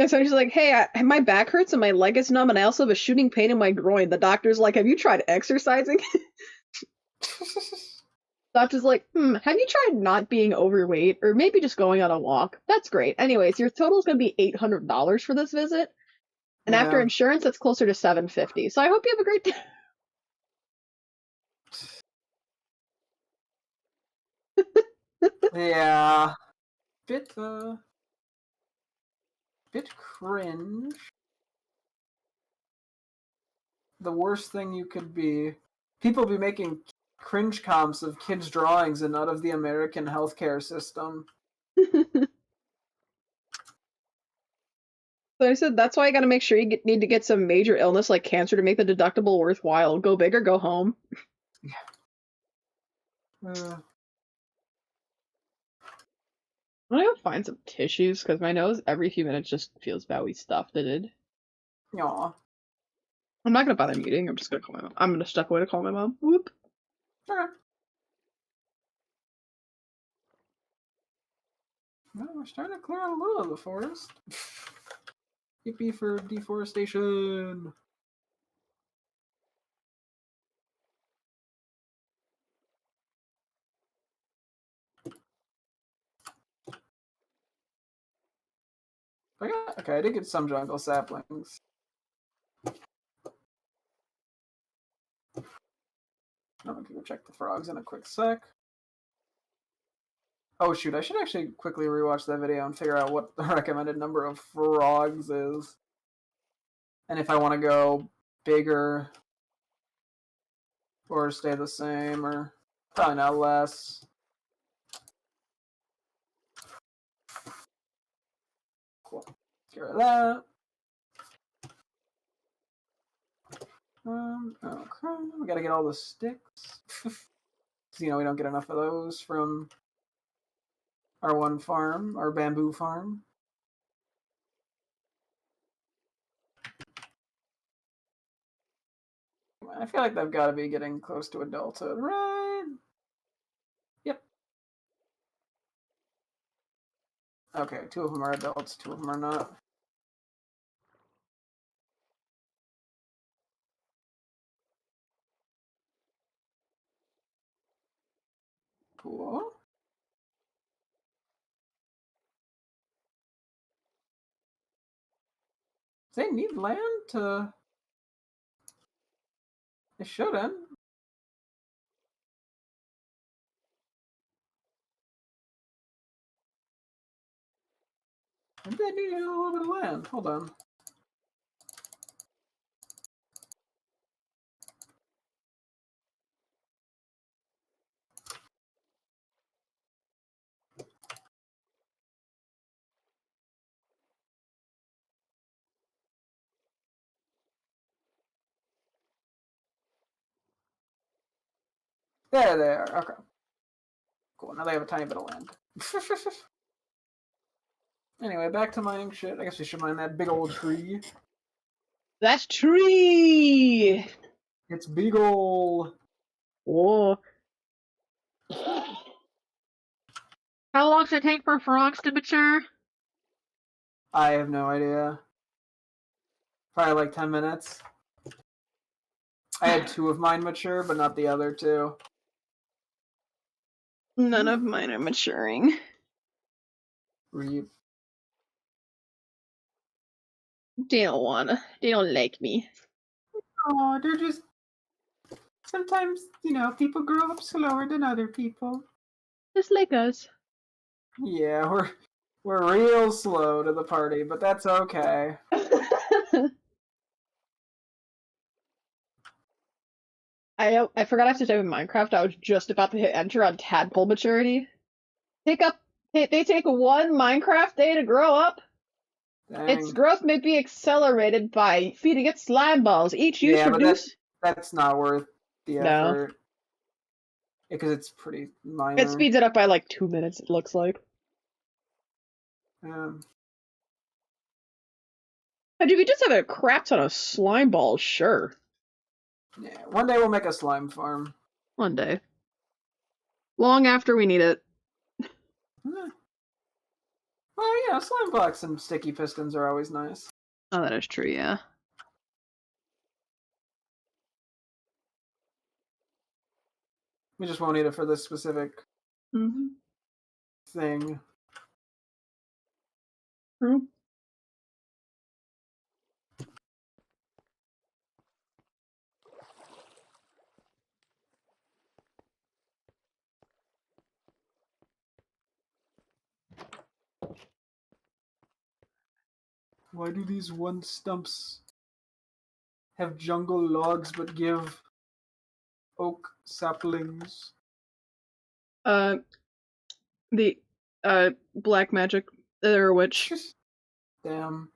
And so she's like, hey, my back hurts and my leg is numb, and I also have a shooting pain in my groin. The doctor's like, have you tried exercising? Doctor's like, have you tried not being overweight, or maybe just going on a walk? That's great. Anyways, your total's gonna be $800 for this visit, and after insurance, that's closer to $750. So I hope you have a great day. Yeah. Bit cringe. The worst thing you could be. People be making cringe comps of kids' drawings and out of the American healthcare system. So I said, that's why I gotta make sure you need to get some major illness like cancer to make the deductible worthwhile. Go big or go home. Yeah. I'm gonna go find some tissues, because my nose every few minutes just feels very stuffed. Aw. I'm not gonna bother muting. I'm just gonna call my mom. I'm gonna step away to call my mom. Whoop. Okay. Well, we're starting to clear out a little of the forest. Yippee for deforestation. Okay, I did get some jungle saplings. I'm gonna go check the frogs in a quick sec. Oh shoot, I should actually quickly rewatch that video and figure out what the recommended number of frogs is. And if I want to go bigger or stay the same, or probably not less. Cool. Get rid of that. Okay, we gotta get all the sticks. We don't get enough of those from our one farm, our bamboo farm. I feel like they've got to be getting close to adulthood, right? Yep. Okay, 2 of them are adults, 2 of them are not. Cool. They need land to. They shouldn't. Maybe they need a little bit of land. Hold on. There they are. Okay. Cool. Now they have a tiny bit of land. Anyway, back to mining shit. I guess we should mine that big old tree. That tree! It's big ol'. Oh. How long does it take for frogs to mature? I have no idea. Probably like 10 minutes. I had 2 of mine mature, but not the other 2. None of mine are maturing. Reap. They don't wanna. They don't like me. Oh, they're just. Sometimes, people grow up slower than other people. Just like us. Yeah, we're real slow to the party, but that's okay. I forgot I have to type in Minecraft. I was just about to hit enter on tadpole maturity. They take 1 Minecraft day to grow up. Dang. Its growth may be accelerated by feeding it slime balls. Each use Yeah, but produce. that's not worth the effort. Because it's pretty minor. It speeds it up by like 2 minutes, it looks like. Um, And you could just have a crap ton of slime balls, sure. yeah, one day we'll make a slime farm. One day. Long after we need it. Well, slime blocks and sticky pistons are always nice. Oh, that is true, yeah. We just won't need it for this specific thing. True. Why do these one stumps have jungle logs but give oak saplings? The black magic or witch. Damn.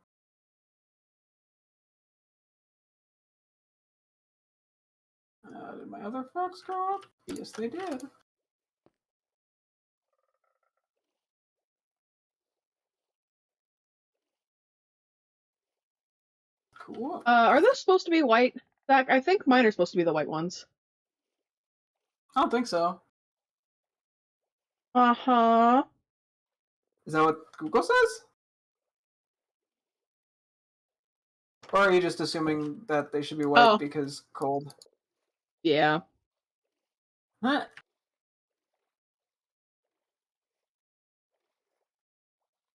Did my other frogs grow up? Yes, they did. Cool. Are those supposed to be white? Zach, I think mine are supposed to be the white ones. I don't think so. Uh-huh. Is that what Google says? Or are you just assuming that they should be white because cold? Yeah. Huh.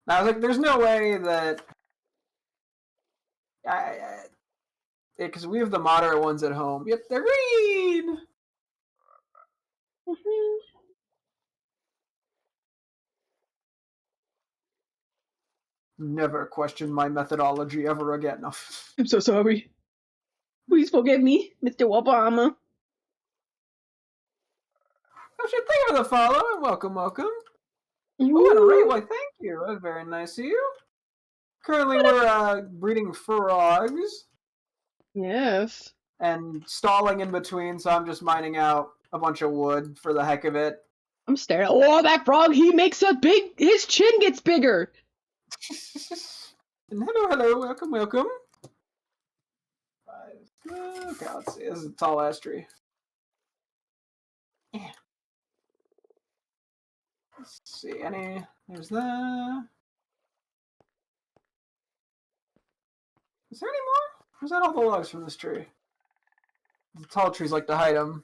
I was like, there's no way that... Because we have the moderate ones at home. Yep, they're green! Never question my methodology ever again. I'm so sorry. Please forgive me, Mr. Obama. Oh shit, thank you for the follow and welcome. Oh, and Ray, why thank you. That's very nice of you. Currently we're breeding frogs. Yes. And stalling in between, so I'm just mining out a bunch of wood for the heck of it. I'm staring. Oh, that frog, he makes his chin gets bigger. And hello, welcome. Okay, let's see. This is a tall ass tree. Yeah. Let's see, there's that. Is there any more? Or is that all the logs from this tree? The tall trees like to hide them.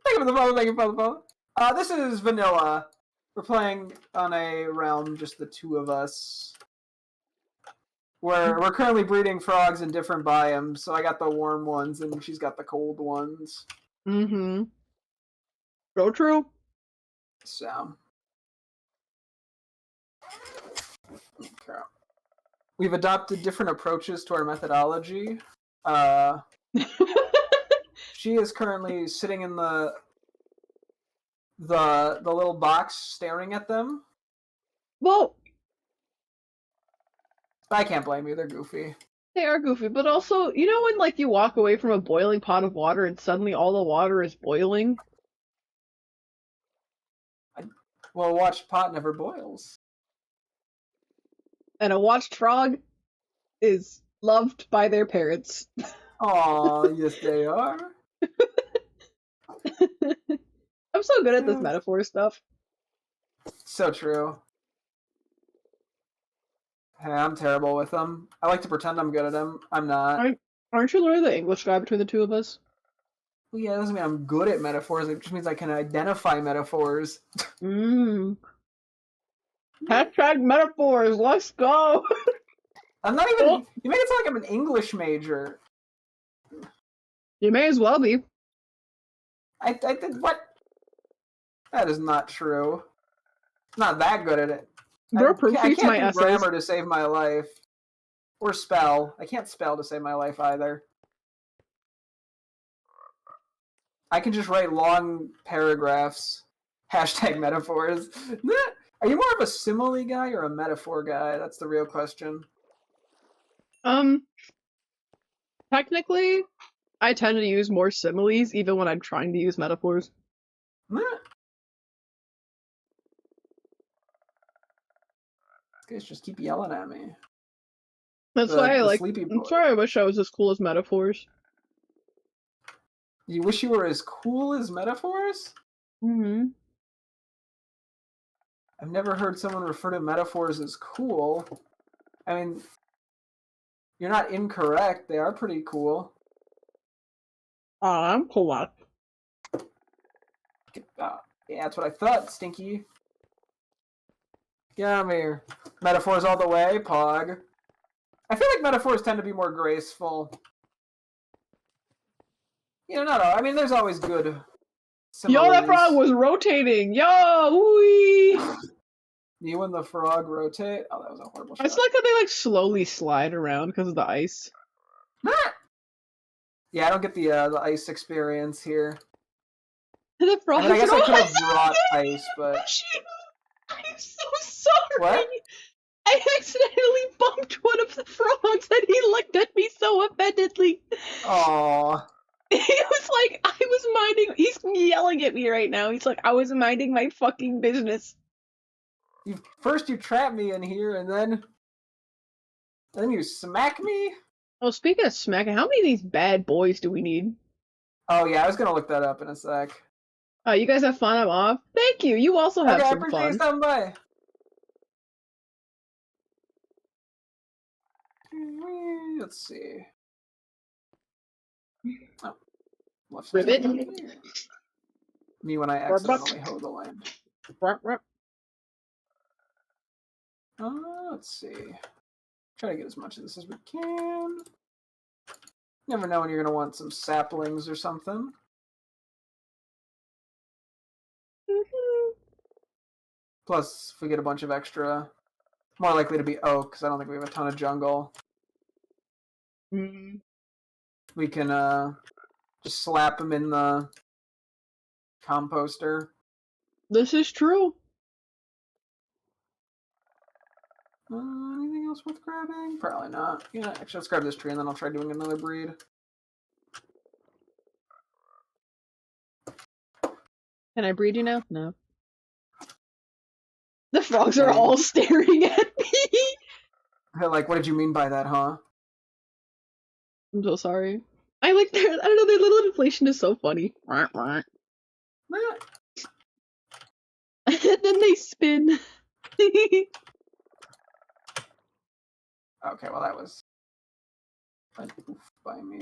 Thank you for the follow. This is vanilla. We're playing on a realm, just the 2 of us. We're currently breeding frogs in different biomes, so I got the warm ones and she's got the cold ones. Mm-hmm. So true. So. Okay. We've adopted different approaches to our methodology. She is currently sitting in the little box staring at them. Well, I can't blame you, they're goofy. they are goofy, but also, when like you walk away from a boiling pot of water and suddenly all the water is boiling? Well, watched pot never boils. And a watched frog is loved by their parents. Aw, yes they are. I'm so good at this metaphor stuff. So true. Hey, I'm terrible with them. I like to pretend I'm good at them. I'm not. Aren't you learning the English guy between the two of us? Well, yeah, that doesn't mean I'm good at metaphors. It just means I can identify metaphors. Mmm. Hashtag metaphors, let's go! I'm not even. You make it sound like I'm an English major. You may as well be. I did what? That is not true. Not that good at it. Bro, I can't my do essays. grammar to save my life. Or spell. I can't spell to save my life either. I can just write long paragraphs. Hashtag metaphors. Are you more of a simile guy or a metaphor guy? That's the real question. Technically, I tend to use more similes even when I'm trying to use metaphors. These guys just keep yelling at me. That's why I like. Sleepy boy. I'm sorry, I wish I was as cool as metaphors. You wish you were as cool as metaphors? Mm-hmm. I've never heard someone refer to metaphors as cool. I mean, you're not incorrect. They are pretty cool. I'm cool. Yeah, that's what I thought, Stinky. Get out of here. Metaphors all the way, Pog. I feel like metaphors tend to be more graceful. You know, not all. I mean, there's always good similes. Yo, that frog was rotating! Yo! Wee! You and the frog rotate? Oh, that was a horrible shot. I just like how they like slowly slide around because of the ice. Yeah, I don't get the ice experience here. The frog. I guess I could have brought ice, but I'm so sorry. What? I accidentally bumped one of the frogs and he looked at me so offendedly. Aww. He was like, I was minding. He's yelling at me right now. He's like, I was minding my fucking business. First you trap me in here, and then you smack me? Oh, speaking of smacking, how many of these bad boys do we need? Oh yeah, I was gonna look that up in a sec. Oh, you guys have fun? I'm off. Thank you. You also have Okay, I some appreciate you fun. stopping by. Let's see. Oh, left side. Ribbit. Me when I accidentally hoe the land. Let's see. Try to get as much of this as we can. Never know when you're gonna want some saplings or something. Plus, if we get a bunch of extra, more likely to be oak, because I don't think we have a ton of jungle. We can just slap them in the composter. This is true. Anything else worth grabbing? Probably not. Yeah, actually, let's grab this tree and then I'll try doing another breed. Can I breed you now? No. The frogs are all staring at me. They're like, what did you mean by that, huh? I'm so sorry. I like their, I don't know, their little inflation is so funny. And then they spin. Okay, well that was an oof by me.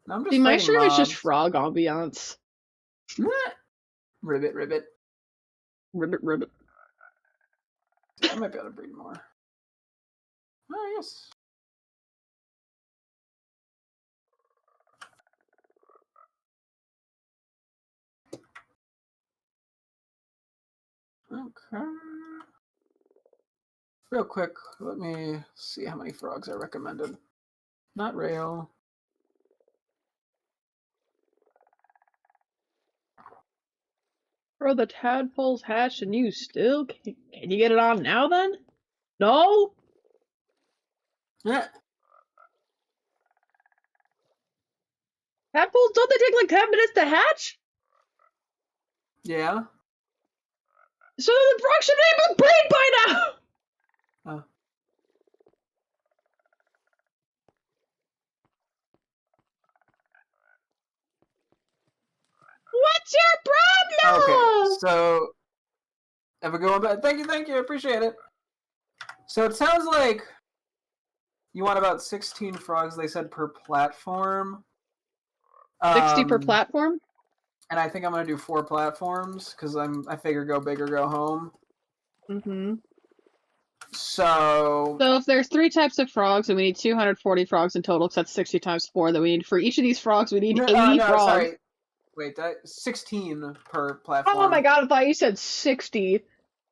No, I'm just See, my fighting stream is just mobs. frog ambiance. Ribbit, ribbit. Ribbit, ribbit. I might be able to breed more. Oh, yes. Okay. Real quick, let me see how many frogs I recommended. Not rail. Bro, the tadpole's hatched and you still can't. Can you get it on now then? No? Yeah. Tadpoles, don't they take like 10 minutes to hatch? Yeah. So the frog should be able to breathe by now! Oh. What's your problem? Okay, so if we go back, thank you, appreciate it. So it sounds like you want about 16 frogs. They said per platform. 60 per platform? And I think I'm gonna do 4 platforms because I figure go big or go home. Mm-hmm. So if there's 3 types of frogs and we need 240 frogs in total, because that's 60 times 4 that we need for each of these frogs, we need 80 no, frogs. sorry. Wait, 16 per platform. Oh my god, I thought you said 60.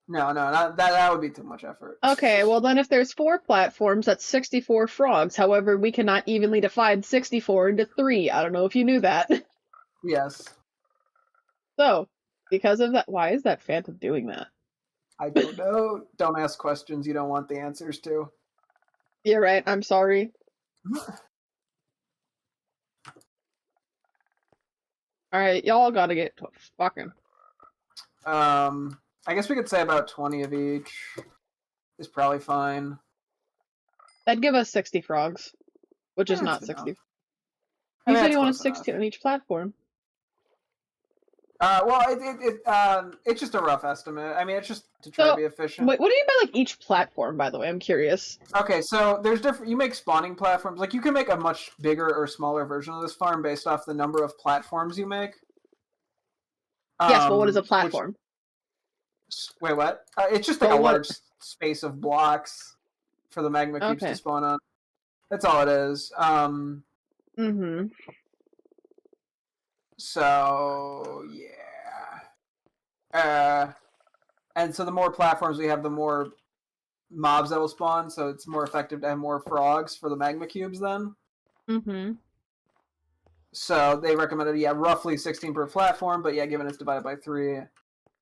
No, that would be too much effort. Okay, well then if there's 4 platforms, that's 64 frogs. However, we cannot evenly divide 64 into 3. I don't know if you knew that. Yes. So, because of that, why is that phantom doing that? I don't know. Don't ask questions you don't want the answers to. You're right, I'm sorry. Alright, y'all gotta get to fucking. I guess we could say about 20 of each is probably fine. That'd give us 60 frogs, which is That's not good 60. enough. You said that's you wanted close 60 enough. on each platform. Well, it's just a rough estimate. I mean, it's just to try to be efficient. Wait, what do you mean by like each platform? By the way, I'm curious. Okay, so there's different. You make spawning platforms. Like you can make a much bigger or smaller version of this farm based off the number of platforms you make. Yes, but what is a platform? Wait, what? It's just like a large space of blocks for the magma cubes to spawn on. That's all it is. Mm-hmm. So yeah. And so the more platforms we have, the more mobs that will spawn. So it's more effective to have more frogs for the magma cubes then. Mm-hmm. So they recommended, roughly 16 per platform, but given it's divided by 3.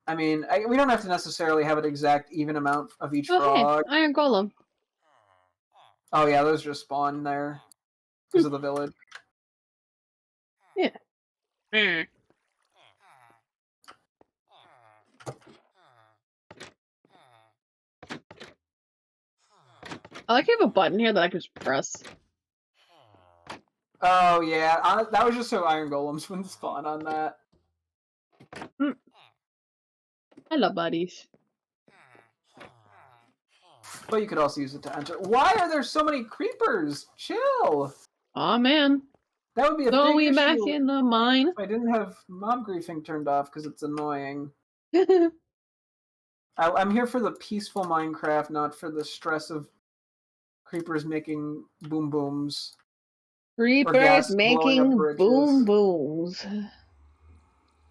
I mean, we don't have to necessarily have an exact even amount of each frog. Hey, iron golem. Oh yeah, those just spawn there because of the village. Yeah. I like you have a button here that I can just press. Oh yeah, that was just so iron golems wouldn't spawn on that. Hello, buddies. But you could also use it to enter. Why are there so many creepers? Chill. Aw, man. That would be a Throw big me issue back in the mine. if I didn't have mob griefing turned off because it's annoying. I'm here for the peaceful Minecraft, not for the stress of creepers making boom booms. Creepers making boom booms.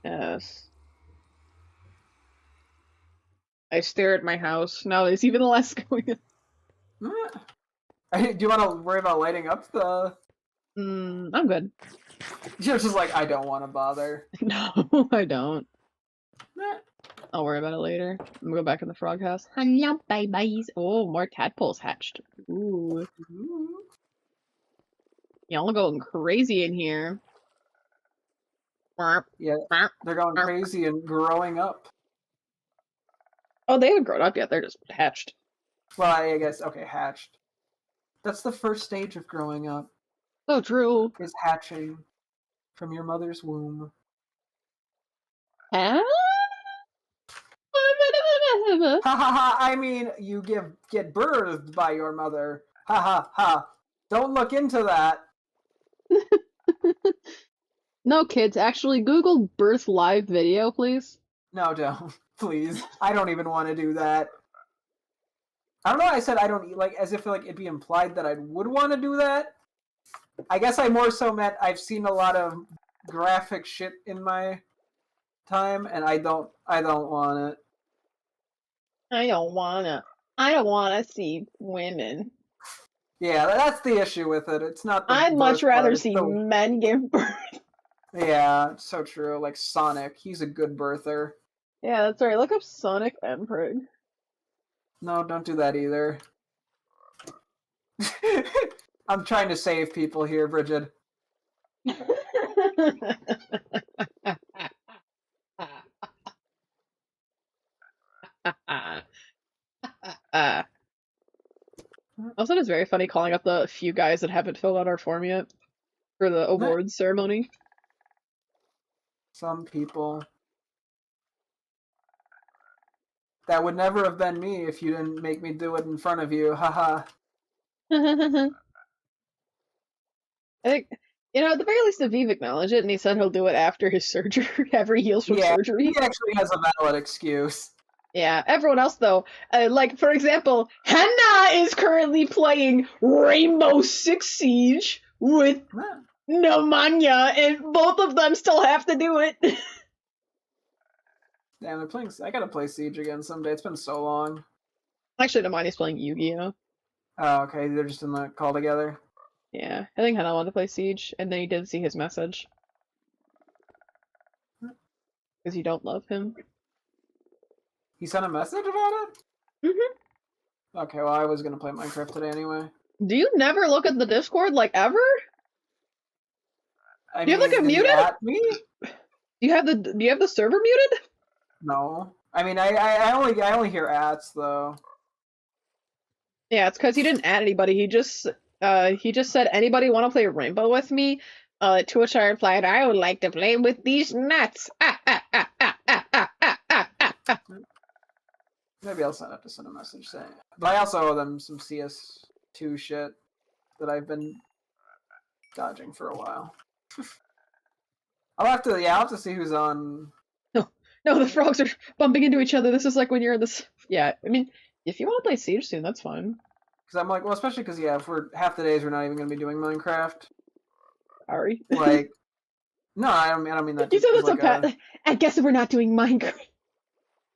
Yes. I stare at my house. Now there's even less going on. Do you want to worry about lighting up the... I'm good. You're just like, I don't want to bother. No, I don't. I'll worry about it later. I'm gonna go back in the frog house. Hello, babies. Oh, more tadpoles hatched. Ooh. Y'all are going crazy in here. Yeah, they're going crazy and growing up. Oh, they haven't grown up yet. They're just hatched. Well, I guess, okay, hatched. That's the first stage of growing up. So true. Is hatching from your mother's womb. Huh? Ha ha ha! I mean, you get birthed by your mother. Ha ha ha! Don't look into that. No, kids, actually Google birth live video, please. No, don't. Please. I don't even want to do that. I don't know why I said I don't, like, as if like it'd be implied that I would want to do that. I guess I more so meant I've seen a lot of graphic shit in my time, and I don't want it. I don't wanna see women. Yeah, that's the issue with it. It's not the I'd much birth rather part, see men give birth. Yeah, it's so true. Like Sonic, he's a good birther. Yeah, that's right. Look up Sonic Emperor. No, don't do that either. I'm trying to save people here, Bridget. Also, it's very funny calling up the few guys that haven't filled out our form yet for the awards ceremony. Some people. That would never have been me if you didn't make me do it in front of you. Haha. I think, at the very least, Aviv acknowledged it, and he said he'll do it after his surgery, after he heals from Yeah, surgery. he actually has a valid excuse. Yeah, everyone else, though, like, for example, Hannah is currently playing Rainbow Six Siege with pneumonia, and both of them still have to do it. Damn, they're playing. I gotta play Siege again someday. It's been so long. Actually, pneumonia's playing Yu-Gi-Oh! Oh, okay. They're just in the call together. Yeah, I think Hannah wanted to play Siege, and then he did see his message. Because you don't love him. He sent a message about it? Mm-hmm. Okay, well, I was gonna play Minecraft today anyway. Do you never look at the Discord, like, ever? I Do you have, like, a muted? At me? Do you have the server muted? No. I mean, I only hear ats, though. Yeah, it's because he didn't add anybody. He just said, anybody want to play Rainbow with me? To which I replied, I would like to play with these nuts. Maybe I'll have to send a message saying. But I also owe them some CS2 shit that I've been dodging for a while. I'll have to see who's on. No, the frogs are bumping into each other. This is like when you're in this. Yeah, I mean, if you want to play Siege soon, that's fine. Because I'm like, well, especially because if we're half the days we're not even gonna be doing Minecraft. Sorry. Like, no, I don't mean that. You said that's like okay. I guess we're not doing Minecraft.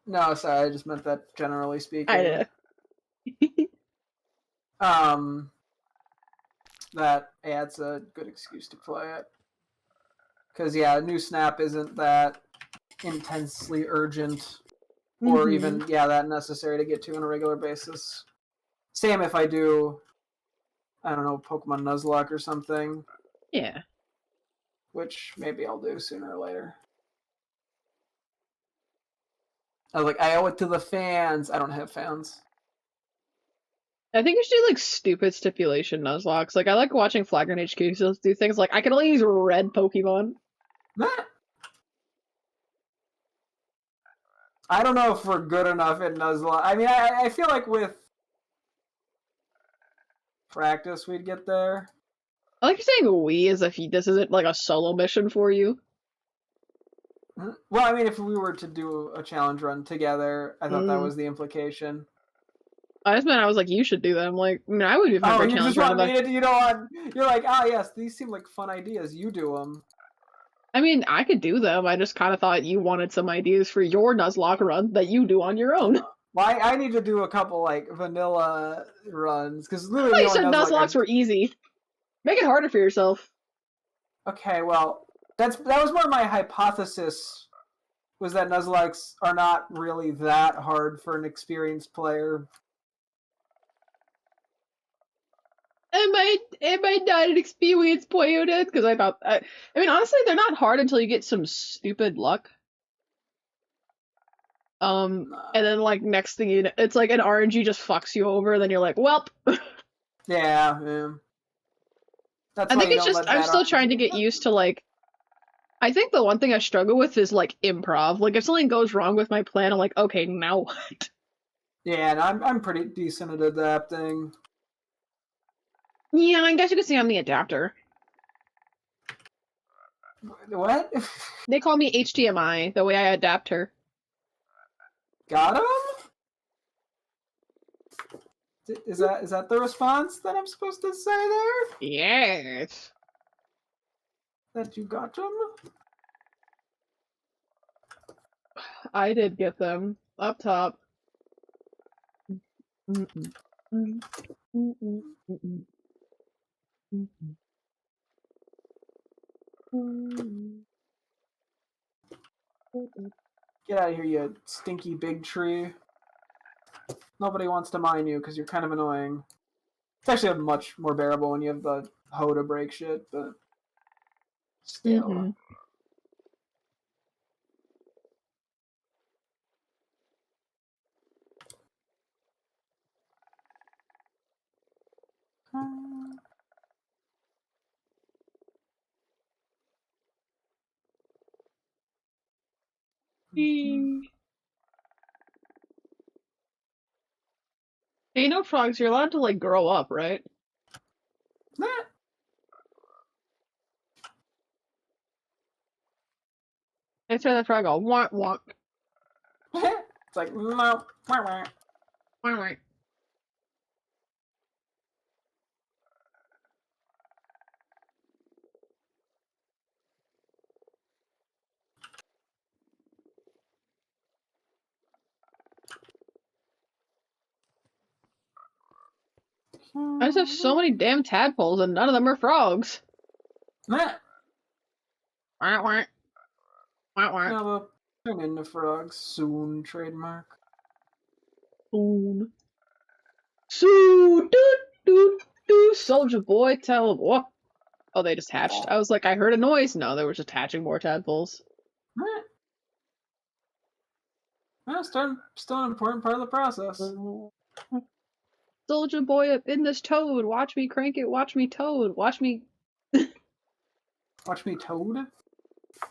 No, sorry, I just meant that generally speaking. I That adds a good excuse to play it. Because, yeah, a new snap isn't that intensely urgent or even, that necessary to get to on a regular basis. Same if I do, I don't know, Pokemon Nuzlocke or something. Yeah. Which maybe I'll do sooner or later. I owe it to the fans. I don't have fans. I think you should do, like, stupid stipulation Nuzlocks. Like, I like watching Flagrant HQ do things like, I can only use red Pokemon. I don't know if we're good enough at Nuzlocke. I mean, I feel like with practice we'd get there. I like you're saying we as if this isn't, like, a solo mission for you. Well, I mean, if we were to do a challenge run together, I thought that was the implication. I just meant I was like, you should do that. I'm like, I mean, I would be fine for a challenge run. You're like, yes, these seem like fun ideas. You do them. I mean, I could do them. I just kind of thought you wanted some ideas for your Nuzlocke run that you do on your own. Well, I need to do a couple, like, vanilla runs, because I thought you said Nuzlocks were easy. Make it harder for yourself. Okay, well, that was more my hypothesis, was that Nuzlocks are not really that hard for an experienced player. Am I not an experienced player then? Because I thought, I mean, honestly, they're not hard until you get some stupid luck. And then, like, next thing you know, it's like an RNG just fucks you over, then you're like, welp. Yeah. That's I think it's just, I'm still trying to get used to, like, I think the one thing I struggle with is, like, improv. Like, if something goes wrong with my plan, I'm like, okay, now what? Yeah, and I'm pretty decent at adapting. Yeah, I guess you could say I'm the adapter. What? They call me HDMI, the way I adapt her. Got him? Is that the response that I'm supposed to say there? Yes. That you got them? I did get them. Up top. Get out of here, you stinky big tree. Nobody wants to mine you because you're kind of annoying. It's actually much more bearable when you have the hoe to break shit, but still. Hey, you know, frogs, you're allowed to, like, grow up, right? I try that frog all wonk wonk. It's like, no. Wonk wonk. I just have so many damn tadpoles and none of them are frogs. Wonk wonk. Wonk wonk. Yeah, they'll turn into frogs soon. Trademark. Soon. Soon. Doot doot doot. Soldier boy, tell him what. Oh, they just hatched. I was like, I heard a noise. No, they were just hatching more tadpoles. Well, still an important part of the process. Soldier boy up in this toad. Watch me crank it. Watch me toad. Watch me. Watch me Toad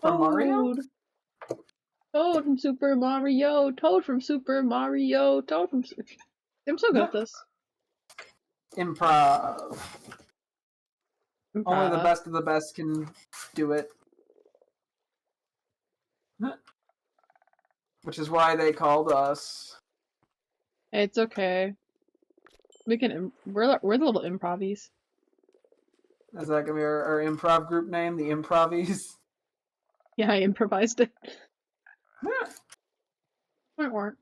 from Mario? Toad from Super Mario. Toad from Super Mario. Toad from. I'm so good at this. Improv. Only the best of the best can do it. Which is why they called us. It's okay. We can. We're the little improvies. Is that gonna be our improv group name? The Improvies? Yeah, I improvised it. Weren't.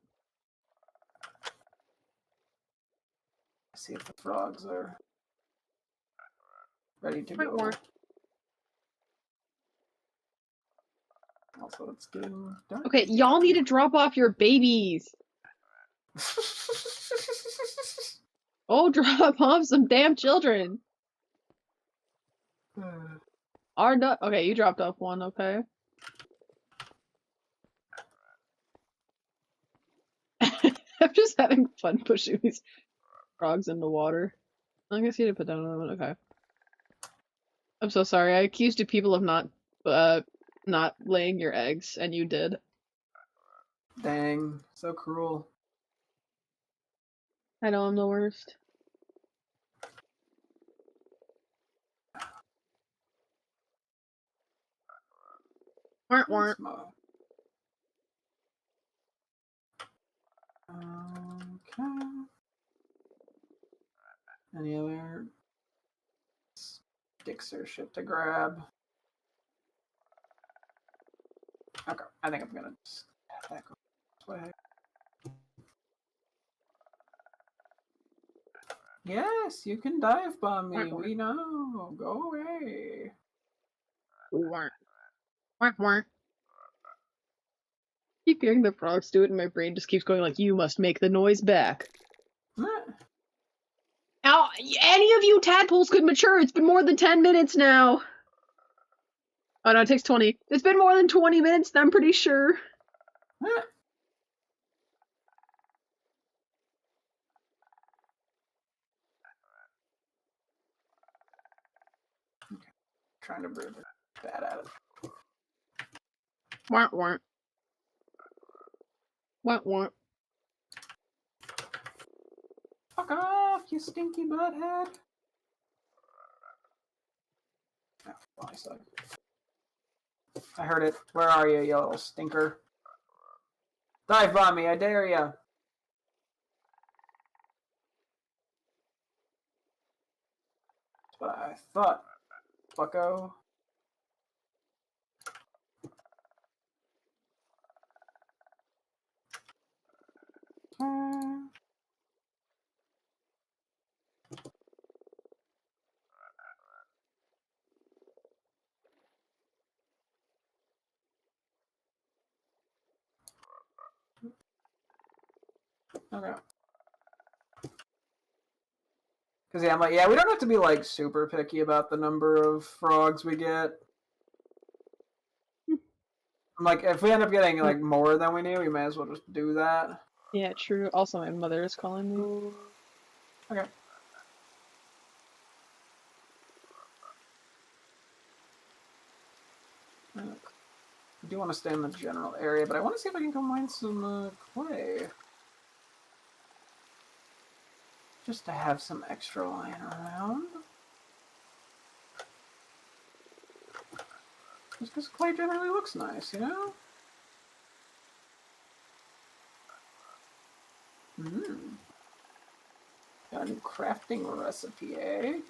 See if the frogs are ready to go. Also, it's getting dark. Okay, y'all need to drop off your babies. Oh, drop off some damn children. Okay, you dropped off one, okay. I'm just having fun pushing these frogs in the water. I guess you did put down another one, okay. I'm so sorry, I accused you people of not laying your eggs, and you did. Dang, so cruel. I know I'm the worst. Weren't. Okay. Any other sticks or shit to grab? Okay, I think I'm gonna just have that go this way. Yes, you can dive bomb me. We know. Go away. We weren't. Weren't. Keep hearing the frogs do it, and my brain just keeps going like, you must make the noise back. Now, any of you tadpoles could mature. It's been more than 10 minutes now. Oh no, it takes 20. It's been more than 20 minutes, I'm pretty sure. Okay. Trying to breathe that out. Weren't. Fuck off, you stinky butthead. Oh, I heard it. Where are you, you little stinker? Dive bomb me, I dare ya. That's what I thought, fucko. Okay. Because yeah, I'm like, yeah, we don't have to be like super picky about the number of frogs we get. I'm like, if we end up getting like more than we need, we may as well just do that. Yeah, true. Also, my mother is calling me. Okay. I do want to stay in the general area, but I want to see if I can go mine some clay. Just to have some extra lying around. Just because clay generally looks nice, you know? Got a new crafting recipe, eh?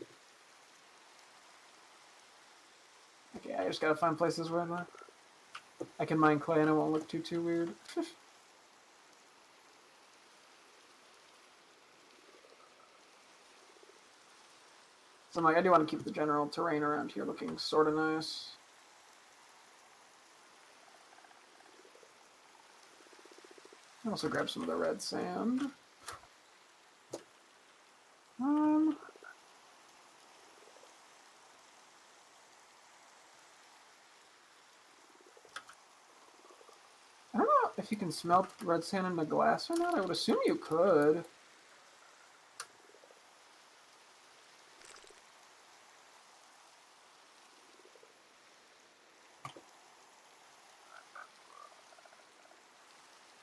Okay, I just gotta find places where I can mine clay and it won't look too weird. So I'm like, I do want to keep the general terrain around here looking sort of nice. I'll also grab some of the red sand. I don't know if you can smelt red sand into glass or not. I would assume you could.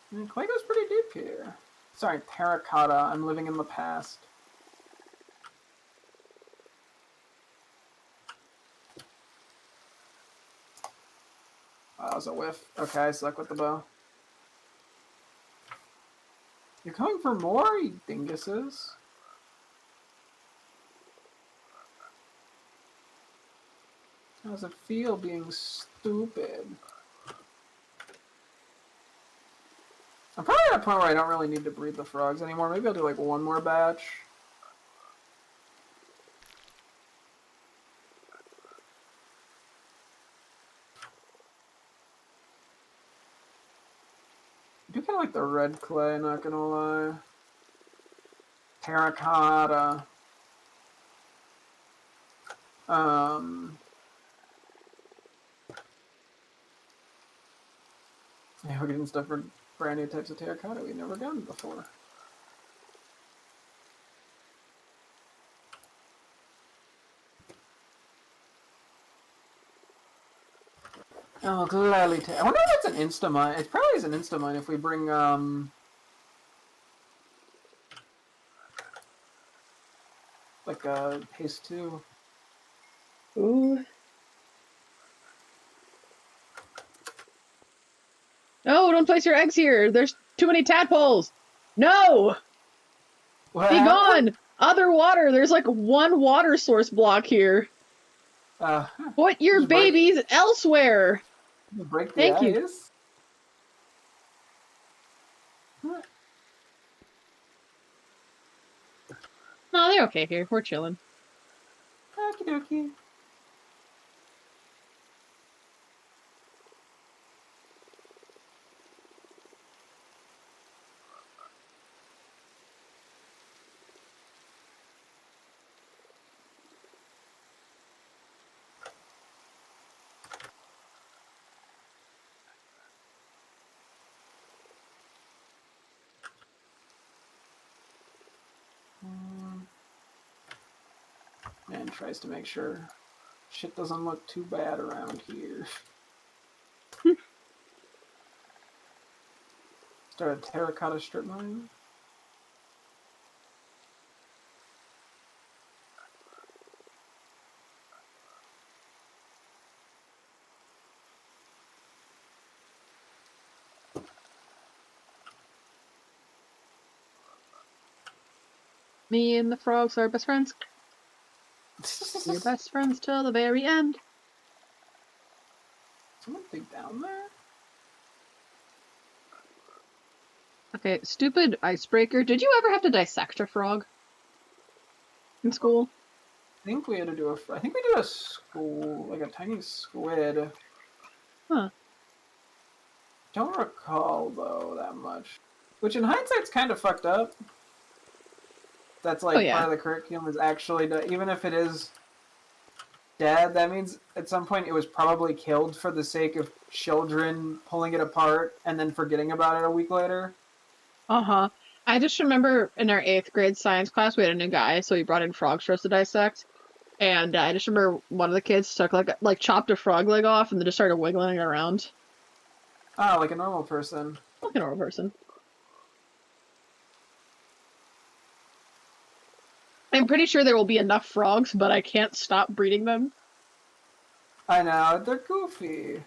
I mean, clay goes pretty deep here. Sorry, terracotta. I'm living in the past. Oh, that was a whiff. Okay, I suck with the bow. You're coming for more, you dinguses? How does it feel being stupid? I'm probably at a point where I don't really need to breed the frogs anymore. Maybe I'll do like one more batch. I do kind of like the red clay, not gonna lie. Terracotta. Yeah, we're getting stuff for brand new types of terracotta we've never gotten before. Oh, gladly take. I wonder if it's an insta-mine. It probably is an insta-mine if we bring, like, paste 2. Ooh. No, don't place your eggs here. There's too many tadpoles. No! What Be happened? gone! Other water. There's like one water source block here. Put your babies elsewhere. Break the Thank you. ice. No, they're okay here. We're chilling. Okie dokie. Man tries to make sure shit doesn't look too bad around here. Start a terracotta strip mine. Me and the frogs are best friends. We're best friends till the very end. Someone dig down there? Okay, stupid icebreaker. Did you ever have to dissect a frog in school? I think we had to do I think we did a school, like a tiny squid. Huh. Don't recall, though, that much. Which, in hindsight's kind of fucked up. That's, like, part of the curriculum is actually, even if it is dead, that means at some point it was probably killed for the sake of children pulling it apart and then forgetting about it a week later. Uh-huh. I just remember in our 8th grade science class, we had a new guy, so he brought in frogs for us to dissect. And I just remember one of the kids took like chopped a frog leg off and then just started wiggling it around Ah, like a normal person. like a normal person. I'm pretty sure there will be enough frogs, but I can't stop breeding them. I know, they're goofy.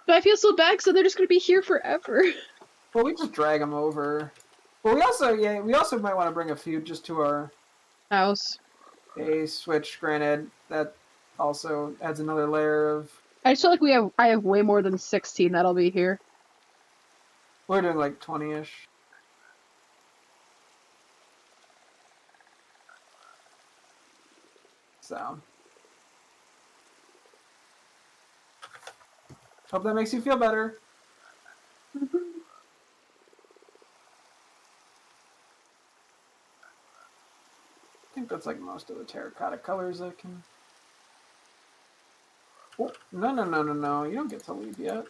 But I feel so bad because they're just gonna be here forever. Well, we just drag them over. Well, we also might want to bring a few just to our House. base, which, granted, that also adds another layer of. I just feel like I have way more than 16 that'll be here. We're doing like 20-ish. So. Hope that makes you feel better. Mm-hmm. I think that's like most of the terracotta colors I can. Oh, no. You don't get to leave yet.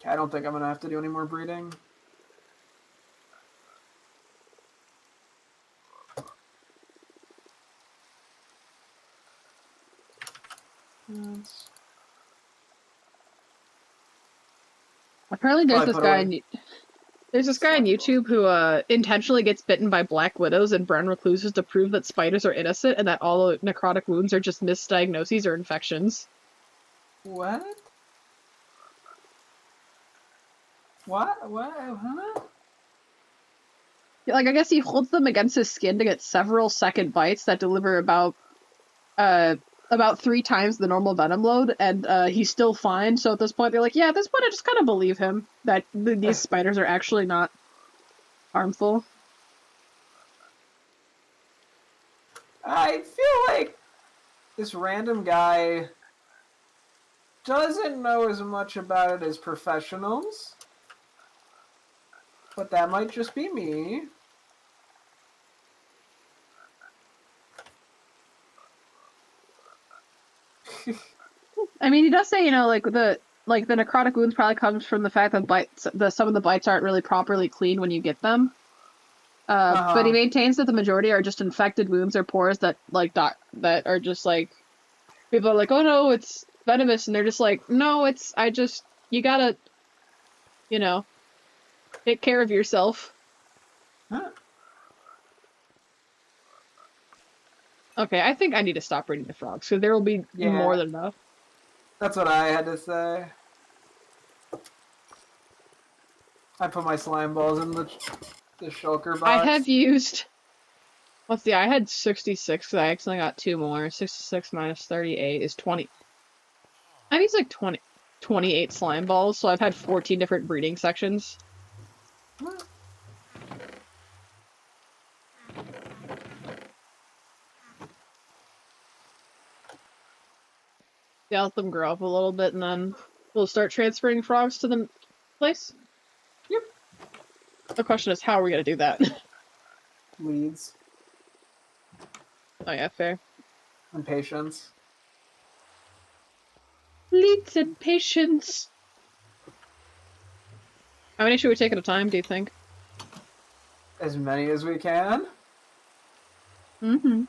Okay, I don't think I'm going to have to do any more breeding. Apparently there's this guy on Slime ball. YouTube who intentionally gets bitten by black widows and brown recluses to prove that spiders are innocent and that all necrotic wounds are just misdiagnoses or infections. What? What? Huh? Like I guess he holds them against his skin to get several second bites that deliver about 3 times the normal venom load, and he's still fine. So at this point, they're like, yeah, at this point, I just kind of believe him that these spiders are actually not harmful. I feel like this random guy doesn't know as much about it as professionals. But that might just be me. I mean, he does say, the necrotic wounds probably comes from the fact that some of the bites aren't really properly cleaned when you get them. But he maintains that the majority are just infected wounds or pores that that are just like people are like, oh no, it's venomous, and they're just like, no, you gotta, you know, take care of yourself. Huh? Okay, I think I need to stop breeding the frogs, so there will be more than enough. That's what I had to say. I put my slime balls in the shulker box. I have used. Let's see, I had 66, because I accidentally got 2 more. 66 minus 38 is 20. I've used like 28 slime balls, so I've had 14 different breeding sections. What? Yeah, let them grow up a little bit, and then we'll start transferring frogs to the place. Yep. The question is, how are we gonna do that? Leads. Oh yeah, fair. And patience. Leads and patience. How many should we take at a time, do you think? As many as we can. Mm-hmm.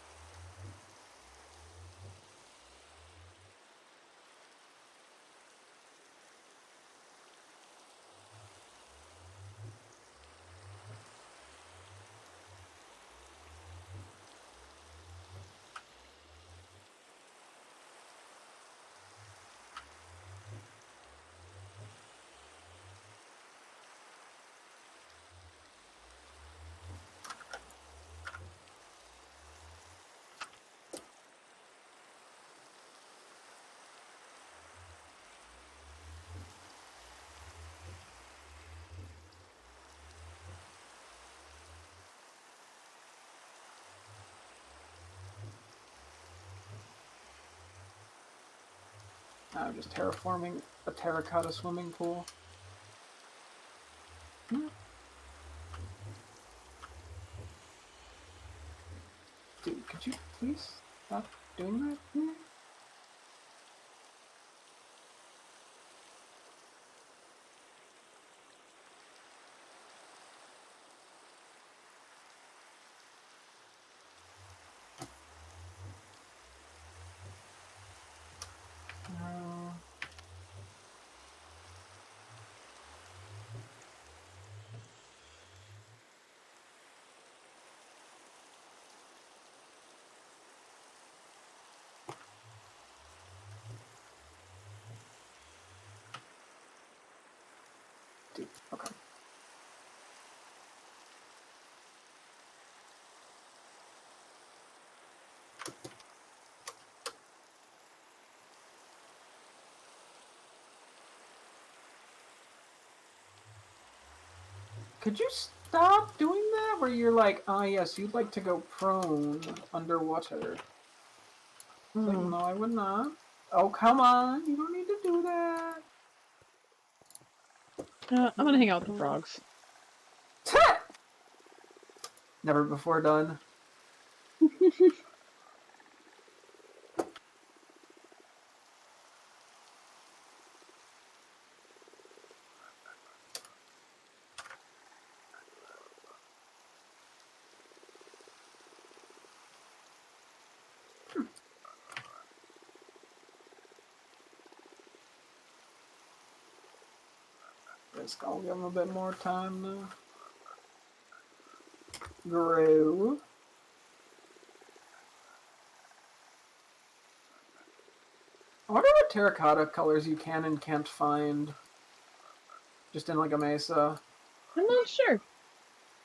I'm just terraforming a terracotta swimming pool. Dude, could you please stop doing that? deep. Okay. Could you stop doing that? Where you're like, ah, yes, you'd like to go prone underwater. Like, no, I would not. Oh, come on. You don't need to do that. I'm gonna hang out with the frogs. Never before done. Guess I'll give him a bit more time to grow. I wonder what terracotta colors you can and can't find just in like a mesa. I'm not sure.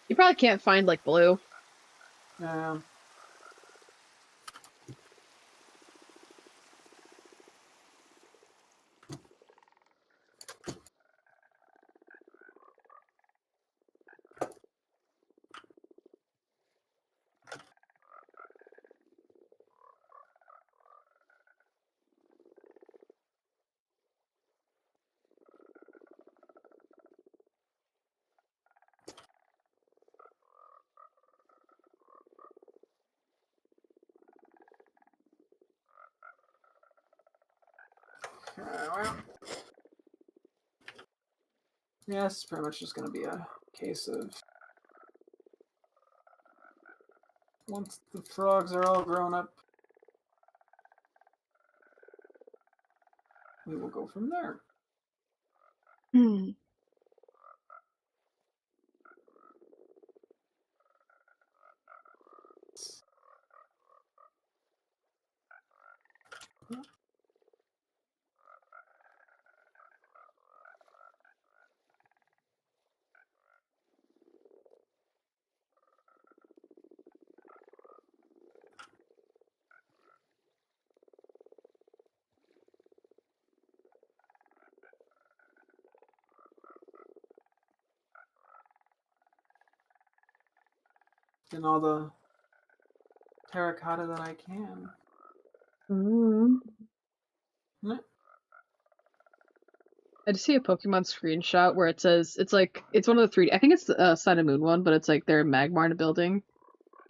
You probably can't find like blue. Yeah. Well. Yeah, it's pretty much just going to be a case of once the frogs are all grown up, we will go from there. And all the terracotta that I can. I just see a Pokemon screenshot where it says it's one of the three. I think it's the Sun and Moon one, but it's like they're Magmar in a building,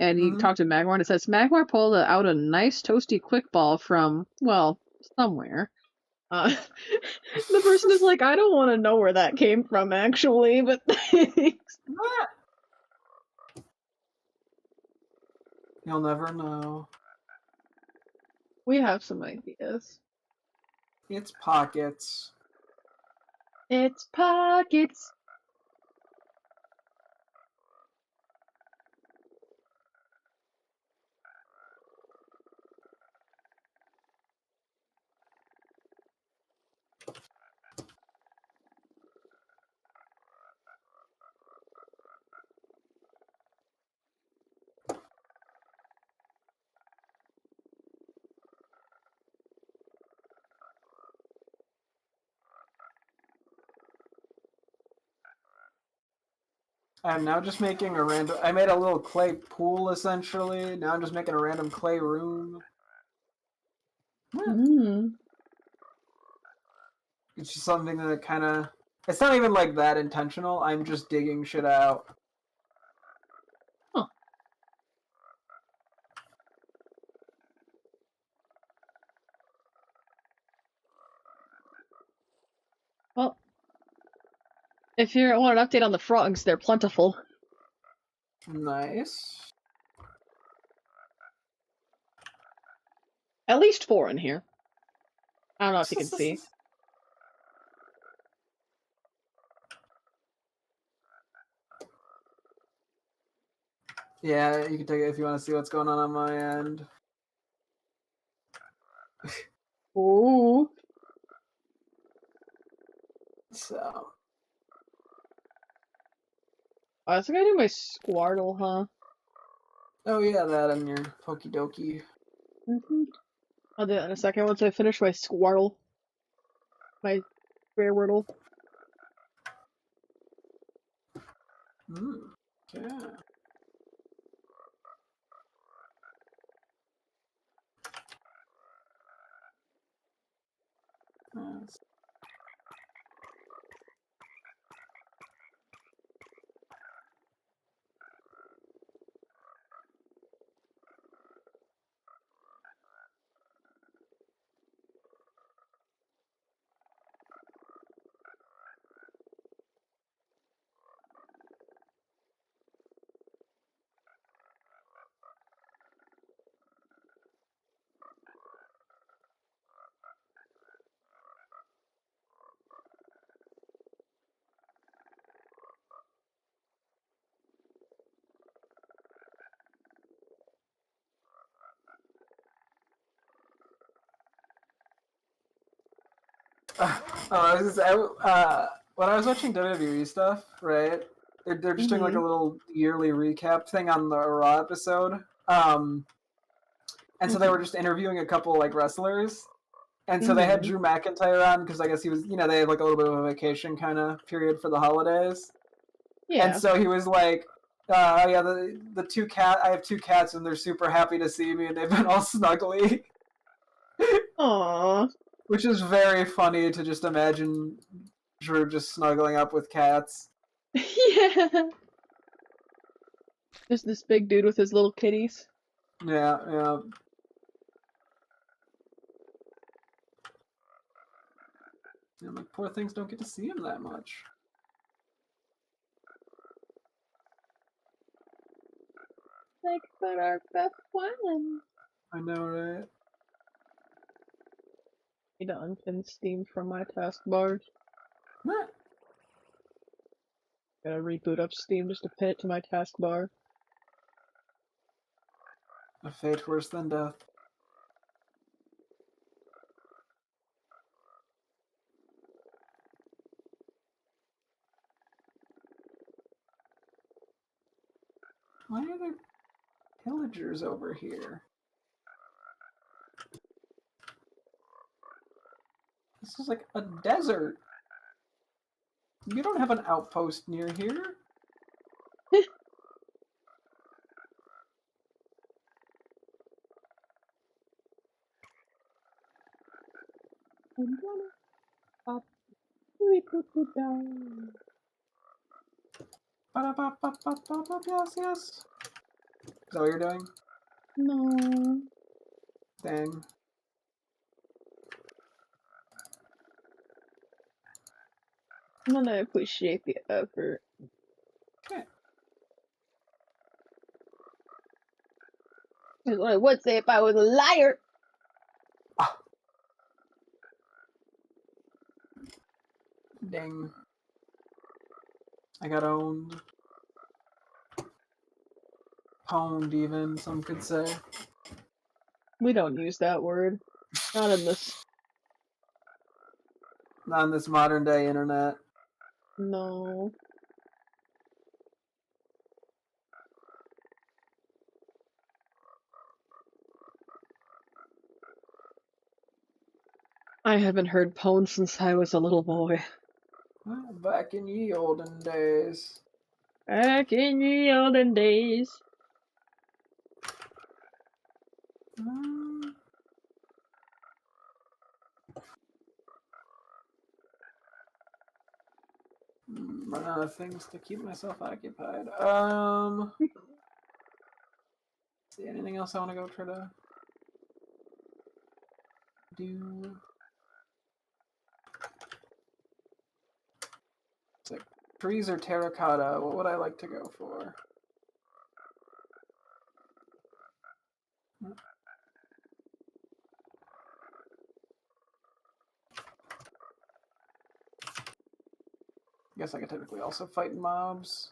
and you talk to Magmar, and it says Magmar pulled out a nice toasty quick ball from somewhere. The person is like, I don't want to know where that came from, actually, but thanks. You'll never know. We have some ideas. It's pockets. It's pockets. I'm now just making a random. I made a little clay pool essentially. Now I'm just making a random clay room. It's just something that kind of. It's not even like that intentional. I'm just digging shit out. Huh. Well, if you want an update on the frogs, they're plentiful. Nice. At least 4 in here. I don't know if you can see. Yeah, you can take it if you want to see what's going on my end. Ooh. So. I was gonna do my Squirtle, huh? Oh yeah, that and your Pokey Dokie. I'll do that in a second once I finish my Squirtle. My Rare Wordle. Okay. Yes. I was just, when I was watching WWE stuff, right? They're just doing like a little yearly recap thing on the Raw episode. And so they were just interviewing a couple like wrestlers. And so they had Drew McIntyre on because I guess he was, they had like a little bit of a vacation kind of period for the holidays. Yeah. And so he was like, yeah, the two I have two cats and they're super happy to see me and they've been all snuggly. Aww. Which is very funny to just imagine Drew just snuggling up with cats. Yeah. Just this big dude with his little kitties. Yeah, yeah. And like, poor things don't get to see him that much. Like, but our best one. I know, right? Need to unpin Steam from my taskbars. What? Gotta reboot up Steam just to pin it to my taskbar. A fate worse than death. Why are there pillagers over here? This is like a desert. You don't have an outpost near here. I'm gonna pop. We could go down. Yes, yes. Is that what you're doing? No. Dang. I'm gonna appreciate the effort. Okay. That's what I would say if I was a liar. Ah. Dang. I got owned. Pwned, even, some could say. We don't use that word. Not in this. Not on this modern day internet. No. I haven't heard pwn since I was a little boy. Well, back in ye olden days. Back in the olden days. Run out of things to keep myself occupied. See, anything else I want to go try to do? It's like trees or terracotta. What would I like to go for? I guess I could technically also fight mobs.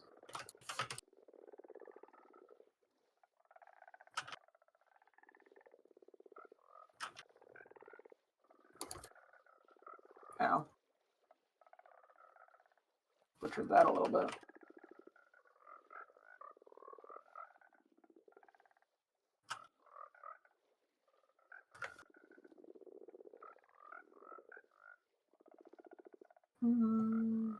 Ow. Butchered that a little bit. Mm.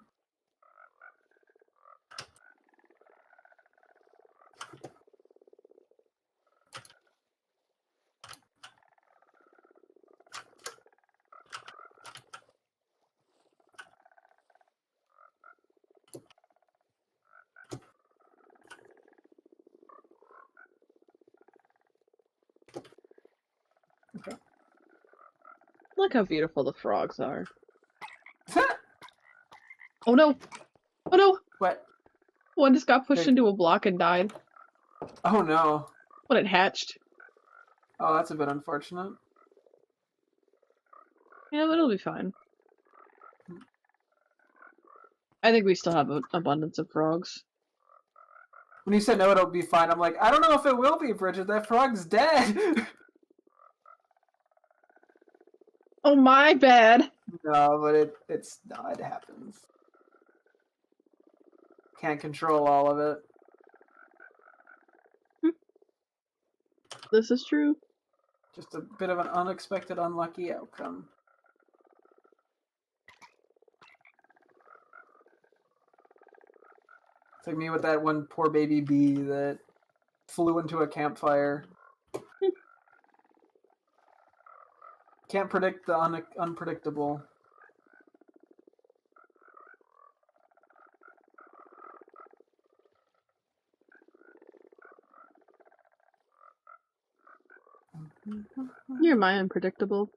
Okay. Look how beautiful the frogs are. Oh no! Oh no! What? One just got pushed into a block and died Oh no. when it hatched. Oh, that's a bit unfortunate. Yeah, but it'll be fine. I think we still have an abundance of frogs. When you said no, it'll be fine, I'm like, I don't know if it will be, Bridget. That frog's dead. Oh, my bad! No, but it happens. Can't control all of it. This is true. Just a bit of an unexpected, unlucky outcome. It's like me with that one poor baby bee that flew into a campfire. Can't predict the unpredictable. You're my unpredictable.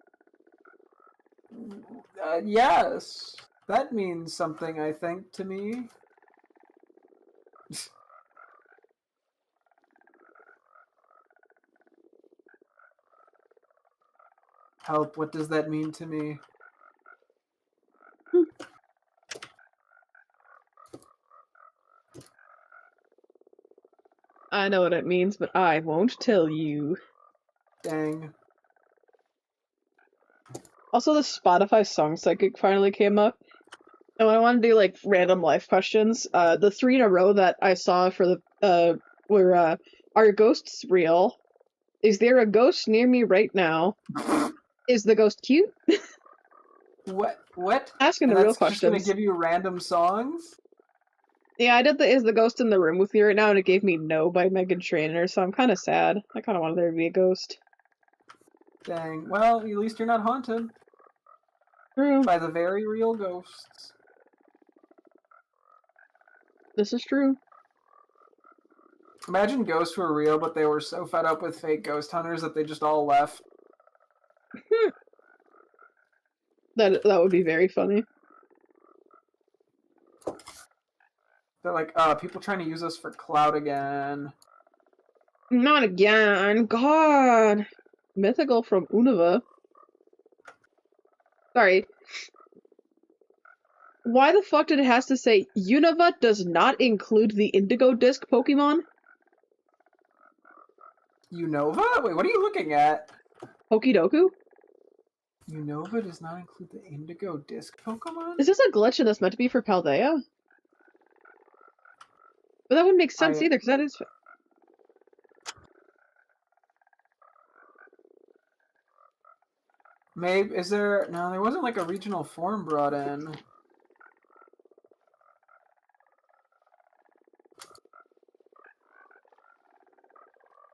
Yes. That means something, I think, to me. Help, what does that mean to me? I know what it means, but I won't tell you. Dang. Also, the Spotify Song Psychic finally came up. And when I want to do, like, random life questions, the 3 in a row that I saw for the, were, are ghosts real? Is there a ghost near me right now? Is the ghost cute? What? Asking And the real that's just gonna questions. give you random songs? Yeah, I did the Is the Ghost in the Room with you right now, and it gave me No by Megan Trainor, so I'm kind of sad. I kind of wanted there to be a ghost. Dang. Well, at least you're not haunted. True. By the very real ghosts. This is true. Imagine ghosts were real, but they were so fed up with fake ghost hunters that they just all left. That would be very funny. They're like, people trying to use us for clout again. Not again. God. Mythical from Unova. Sorry. Why the fuck did it have to say Unova does not include the Indigo Disc Pokemon? Unova? Wait, what are you looking at? Pokidoku? Unova does not include the Indigo Disc Pokemon? Is this a glitch and that's meant to be for Paldea? But that wouldn't make sense either, because that is... Maybe, is there... No, there wasn't like a regional form brought in.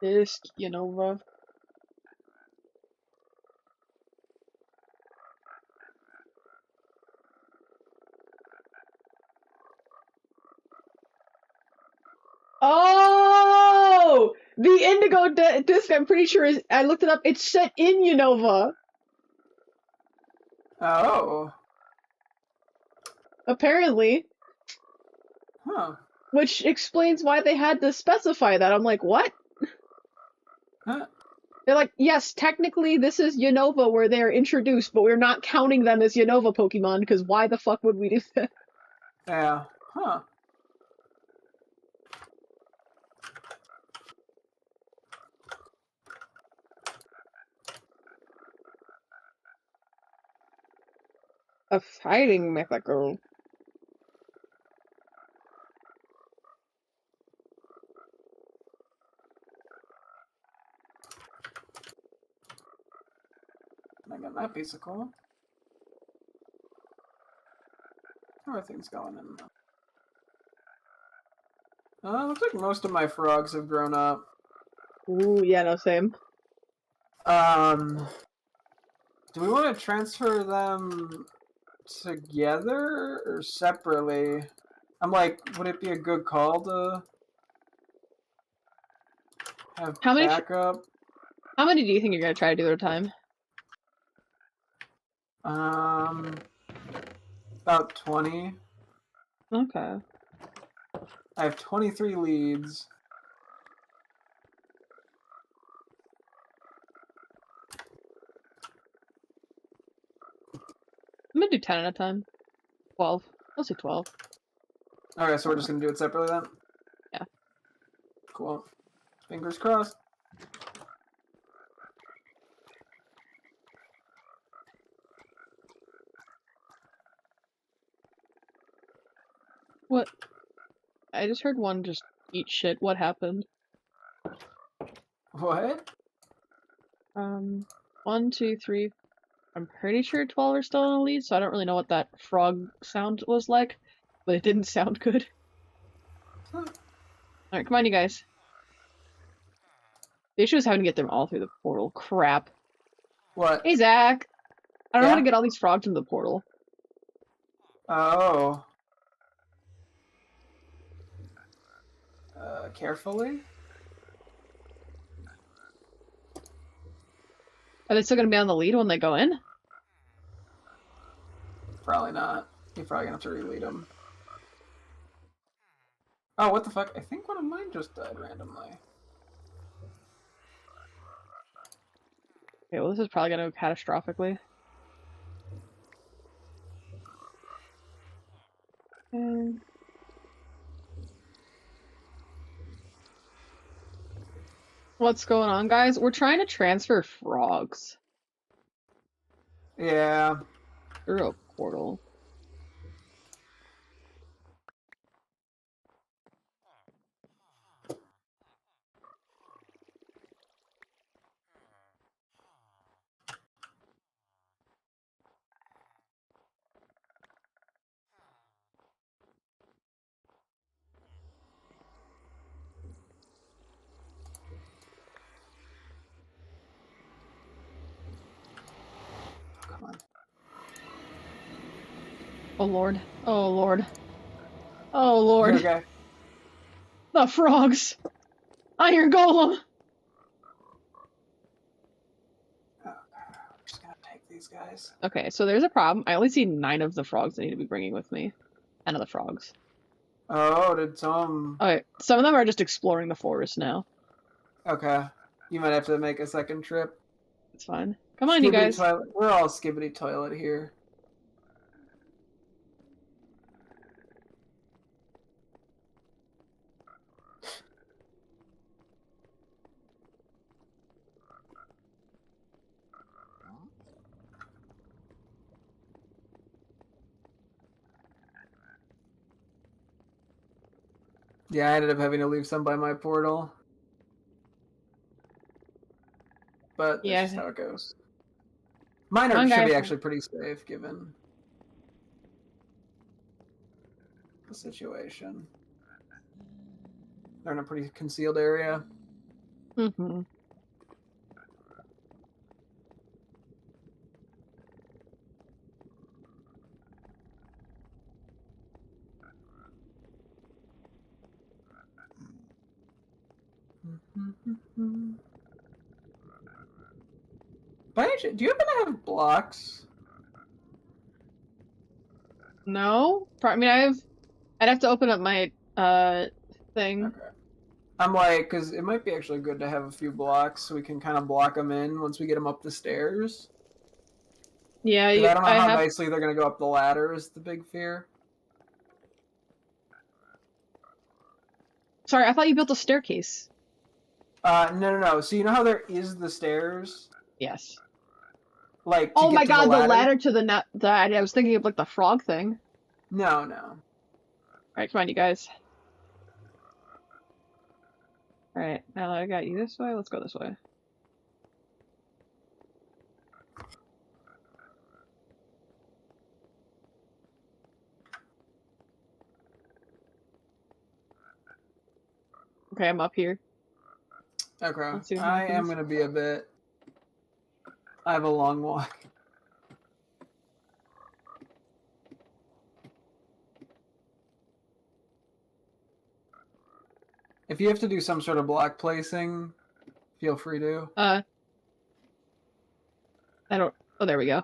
Disc Unova. Oh! The Indigo Disc, I'm pretty sure, is... I looked it up, it's set in Unova! Oh. Apparently. Huh. Which explains why they had to specify that. I'm like, what? Huh. They're like, yes, technically this is Unova where they're introduced, but we're not counting them as Unova Pokemon, because why the fuck would we do that? Yeah. Huh. A fighting mythical. I got that piece of cool. How are things going in there? Looks like most of my frogs have grown up. Ooh, yeah, no, same. Do we want to transfer them together or separately? I'm like, would it be a good call to have backup? How many do you think you're gonna try to do at a time? About 20. Okay. I have 23 leads. I'm gonna do 10 at a time. 12. Let's do 12. Okay, so we're just gonna do it separately then? Yeah. Cool. Fingers crossed. What? I just heard one just eat shit. What happened? What? 1, 2, 3. I'm pretty sure 12 are still in the lead, so I don't really know what that frog sound was like, but it didn't sound good. Alright, come on, you guys. The issue is having to get them all through the portal. Crap. What? Hey, Zach! I don't know how to Yeah? get all these frogs in the portal. Oh. Carefully? Are they still gonna be on the lead when they go in? Probably not. You're probably gonna have to re-lead them. Oh, what the fuck? I think one of mine just died randomly. Okay, well, this is probably gonna go catastrophically. And... What's going on, guys? We're trying to transfer frogs Yeah. through a portal. Come on. Oh lord. Oh lord. Oh lord. Okay. The frogs! Iron Golem! Oh, I'm just gonna take these guys. Okay, so there's a problem. I only see 9 of the frogs I need to be bringing with me. 10 of the frogs. Oh, did some... Okay, some of them are just exploring the forest now. Okay. You might have to make a second trip. It's fine. Come on, you Skibbity guys. toilet. We're all skibbity toilet here. Yeah, I ended up having to leave some by my portal. But that's just how it goes. Mine should be actually pretty safe, given the situation. They're in a pretty concealed area. Mm-hmm. Do you happen to have blocks? No? I mean, I'd have to open up my, thing. Okay. I'm like, because it might be actually good to have a few blocks so we can kind of block them in once we get them up the stairs. Yeah, I don't know how nicely they're going to go up the ladder is the big fear. Sorry, I thought you built a staircase. No. So you know how there is the stairs? Yes. Like, oh my god, the ladder to the net. I was thinking of, like, the frog thing. No. Alright, come on, you guys. Alright, now that I got you this way, let's go this way. Okay, I'm up here. Okay. Let's see what I am happens. gonna be a bit. I have a long walk. If you have to do some sort of block placing, feel free to. I don't. Oh, there we go.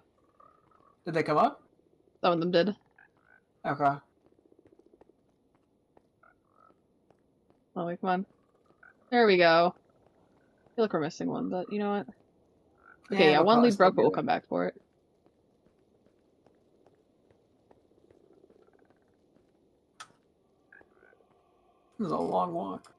Did they come up? Some of them did. Okay. Oh, wait, come on. There we go. I feel like we're missing one, but you know what? Okay, yeah, they'll one probably lead still broke, but get we'll it. come back for it. This is a long walk.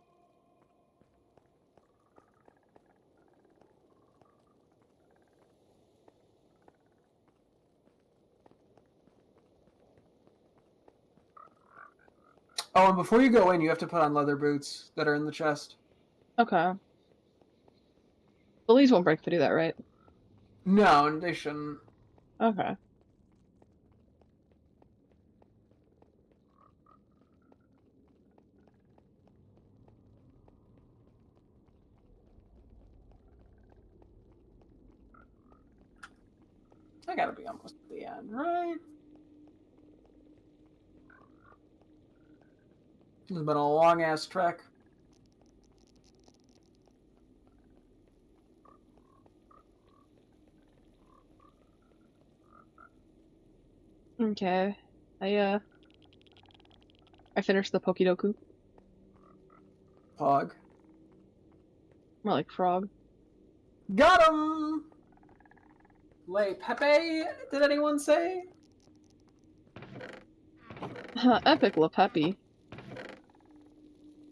Oh, and before you go in, you have to put on leather boots that are in the chest. Okay. The leads won't break to do that, right? No, they shouldn't. Okay. I gotta be almost at the end, right? It's been a long ass trek. Okay. I finished the Pokidoku. Pog. More like frog. Got him! Lay Pepe, did anyone say? Epic La Peppy.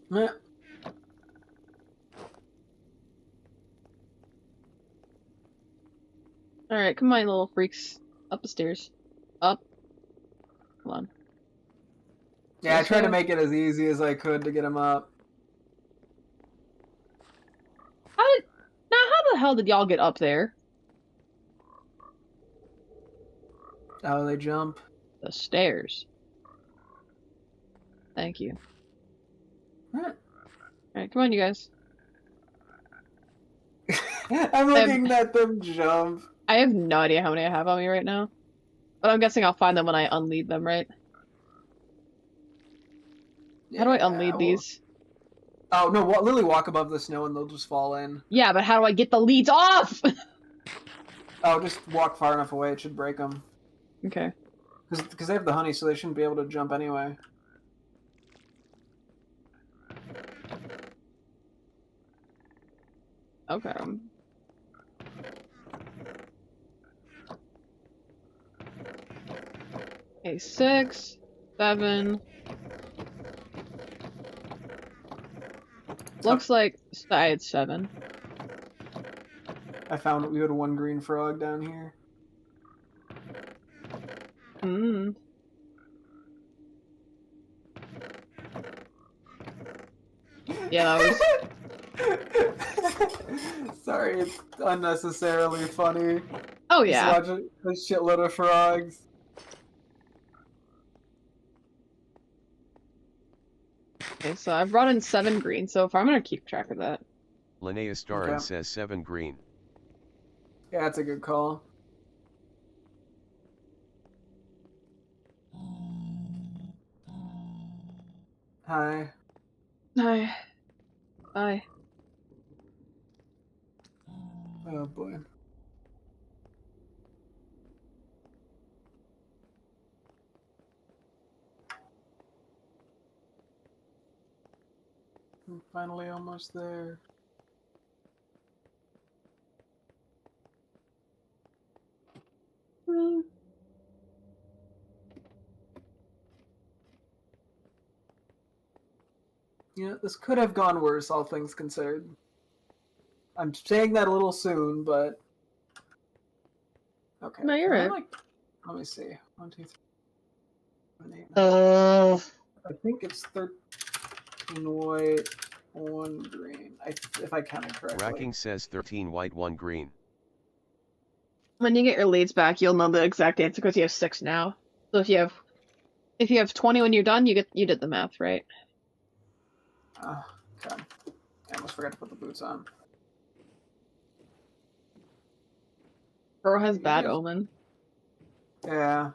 Meh. Alright, come on, little freaks. Up the stairs. Up. Come on. Yeah, I tried to So- make it as easy as I could to get him up. How the hell did y'all get up there? Oh, they jump. The stairs. Thank you. Huh. Alright, come on, you guys. I'm looking at them jump. I have no idea how many I have on me right now. But I'm guessing I'll find them when I unlead them, right? How do I unlead well- these? Oh, no, Lily, walk above the snow and they'll just fall in. Yeah, but how do I get the leads off? Oh, just walk far enough away, it should break them. Okay. Because they have the honey, so they shouldn't be able to jump anyway. Okay. Okay, 6, 7. Looks like I had 7. I found we had one green frog down here. Hmm. Yeah, that was. Sorry, it's unnecessarily funny. Oh Just yeah. watch a shitload of frogs. Okay, so I've brought in 7 green so far. I'm gonna keep track of that. Linnea Starin says 7 green. Yeah, that's a good call. Hi. Hi. Bye. Oh boy. I'm finally almost there. Hmm. Yeah, this could have gone worse, all things considered. I'm saying that a little soon, but okay. No, you're right. Let me see. 1, 2, 3. 7, 8, 9. Uh. I think it's 13 white, 1 green. If I counted correctly. Racking says 13 white 1 green. When you get your leads back, you'll know the exact answer because you have 6 now. So if you have 20 when you're done, you did the math right. Okay. I almost forgot to put the boots on. Bro has bad omen. Yeah.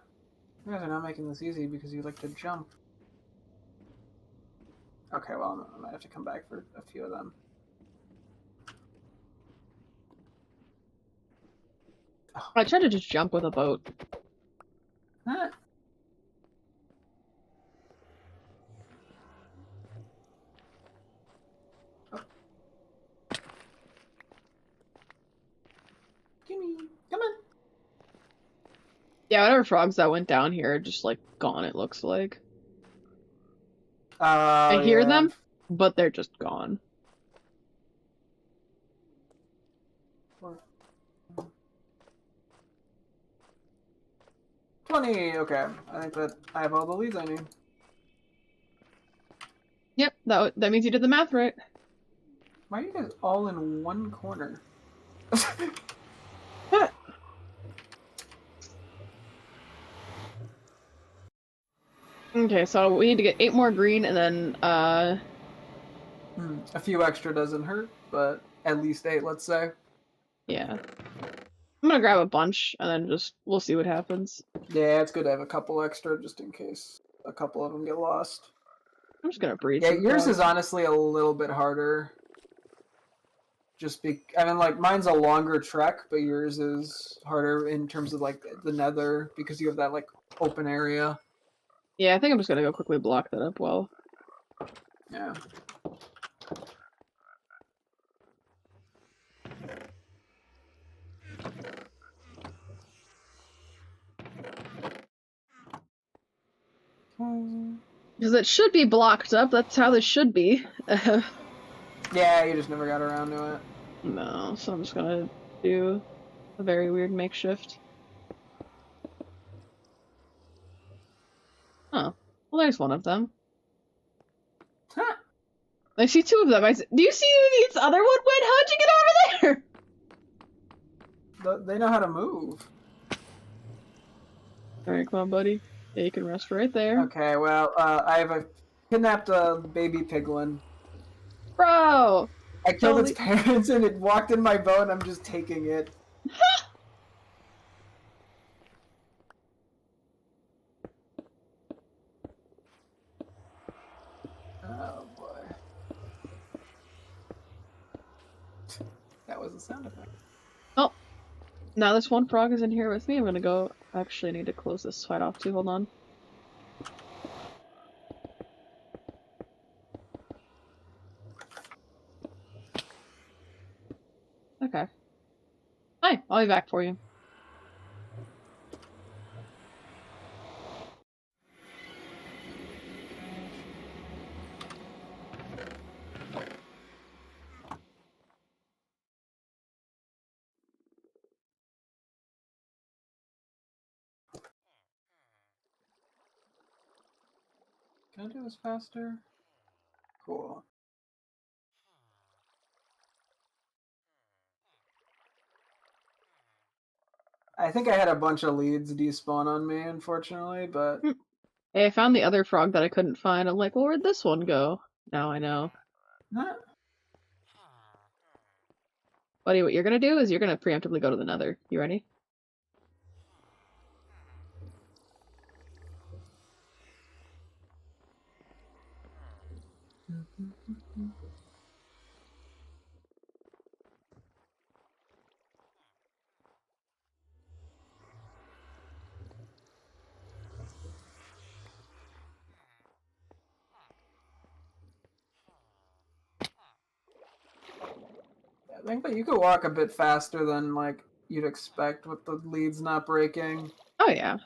You guys are not making this easy because you like to jump. Okay, well, I might have to come back for a few of them. I tried to just jump with a boat. Huh? Oh. Gimme. Come on. Yeah, whatever frogs that went down here are just like gone, it looks like. Oh, I hear yeah. them, but they're just gone. Or- 20. Okay. I think that I have all the leads I need. Yep, that means you did the math right. Why are you guys all in one corner? Okay, so we need to get 8 more green and then A few extra doesn't hurt, but at least 8, let's say. yeah. I'm gonna grab a bunch and then just we'll see what happens. Yeah, it's good to have a couple extra just in case a couple of them get lost. I'm just gonna breed Yeah, some yours frogs. is honestly a little bit harder. I mean, like, mine's a longer trek, but yours is harder in terms of, like, the nether, because you have that, like, open area. Yeah, I think I'm just gonna go quickly block that up well. Yeah. Because it should be blocked up, that's how this should be. Yeah, you just never got around to it. No, so I'm just gonna do a very weird makeshift. Oh, well there's one of them. Huh. I see 2 of them. Do you see who this other one went? How'd you get over there? They know how to move. Alright, come on, buddy. Yeah, you can rest right there. Okay, well, I have a kidnapped baby piglin. Bro! I killed its Totally. parents and it walked in my boat and I'm just taking it. Oh boy. That was a sound effect. Oh, now this one frog is in here with me. I'm gonna go. Actually, I need to close this fight off too. Hold on. Okay. Hi, I'll be back for you. Can I do this faster? Cool. I think I had a bunch of leads despawn on me, unfortunately, but... Hey, I found the other frog that I couldn't find. I'm like, well, where'd this one go? Now I know. Huh? Buddy, what you're gonna do is you're gonna preemptively go to the nether. You ready? I think that you could walk a bit faster than, like, you'd expect with the leads not breaking. Oh, yeah.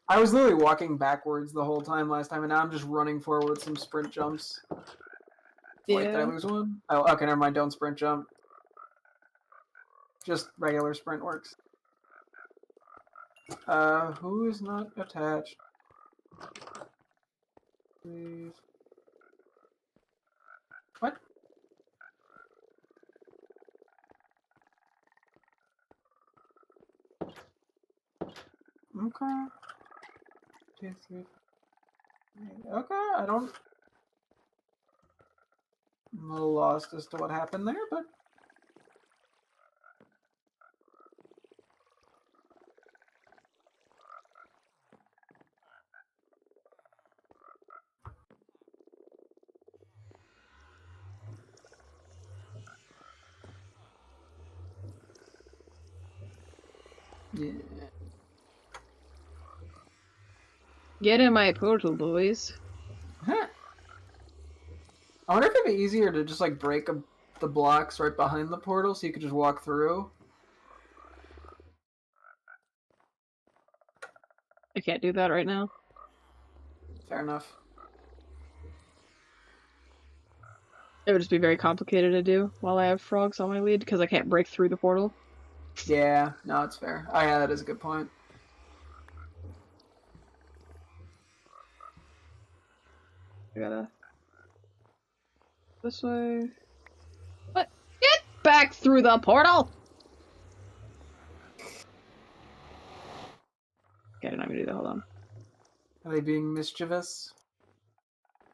I was literally walking backwards the whole time last time, and now I'm just running forward with some sprint jumps. Yeah. Wait, did I lose one? Oh, okay, never mind. Don't sprint jump. Just regular sprint works. Who is not attached? Please. What? Okay. 2, 3. Okay, I don't. I'm a little lost as to what happened there, but... Yeah. Get in my portal, boys. Huh. I wonder if it'd be easier to just like break the blocks right behind the portal so you could just walk through. I can't do that right now. Fair enough. It would just be very complicated to do while I have frogs on my lead because I can't break through the portal. Yeah, no, it's fair. Oh yeah, that is a good point. I gotta... This way... What? Get back through the portal! Okay, I'm not gonna do that, hold on. Are they being mischievous?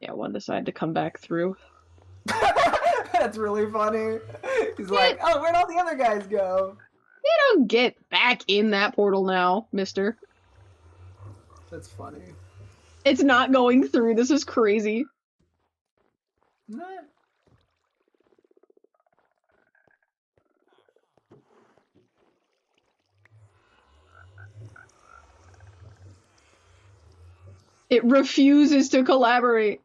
Yeah, one decided to come back through. That's really funny. He's like, oh, where'd all the other guys go? You don't get back in that portal now, mister. That's funny. It's not going through, this is crazy. Nah. It refuses to collaborate.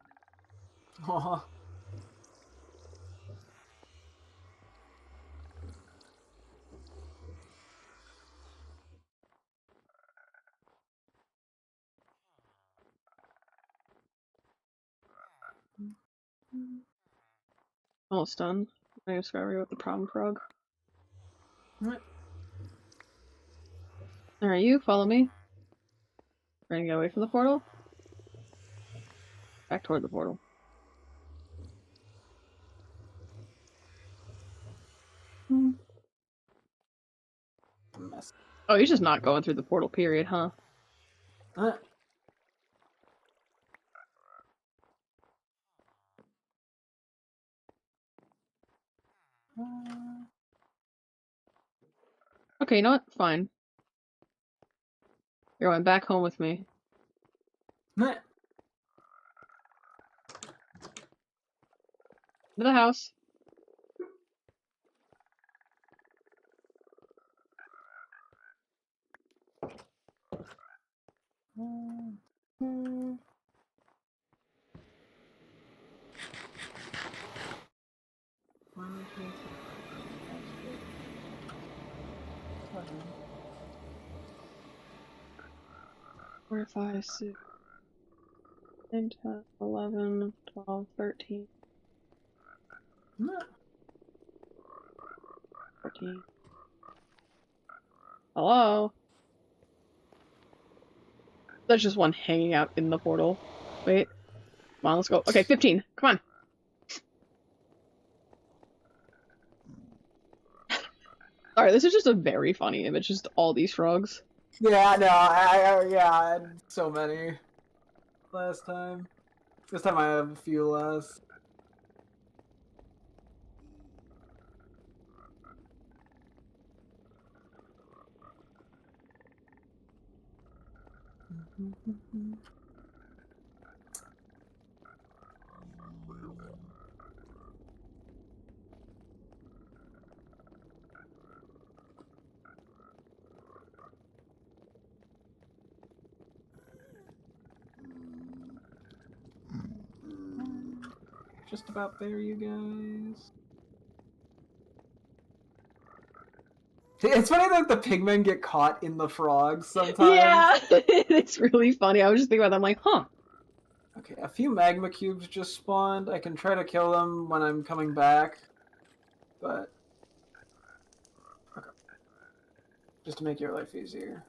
Aw. Almost done. I discovery with the problem frog. Alright, you follow me. We're gonna get away from the portal. Back toward the portal. Mess. Oh, he's just not going through the portal, period, huh? Okay, you know what? Fine. You're going back home with me. Nah. To the house. Four, 5, 6, 9, 10, 11, 12, 13, Nah. 14. Hello? There's just one hanging out in the portal. Wait. Come on, let's go. Okay, 15. Come on. Alright, this is just a very funny image. Just all these frogs. Yeah, no, yeah, I had so many last time. This time I have a few less. Just about there, you guys. It's funny that the pigmen get caught in the frogs sometimes. Yeah! It's really funny. I was just thinking about that. I'm like, huh. Okay, a few magma cubes just spawned. I can try to kill them when I'm coming back. But... okay. Just to make your life easier.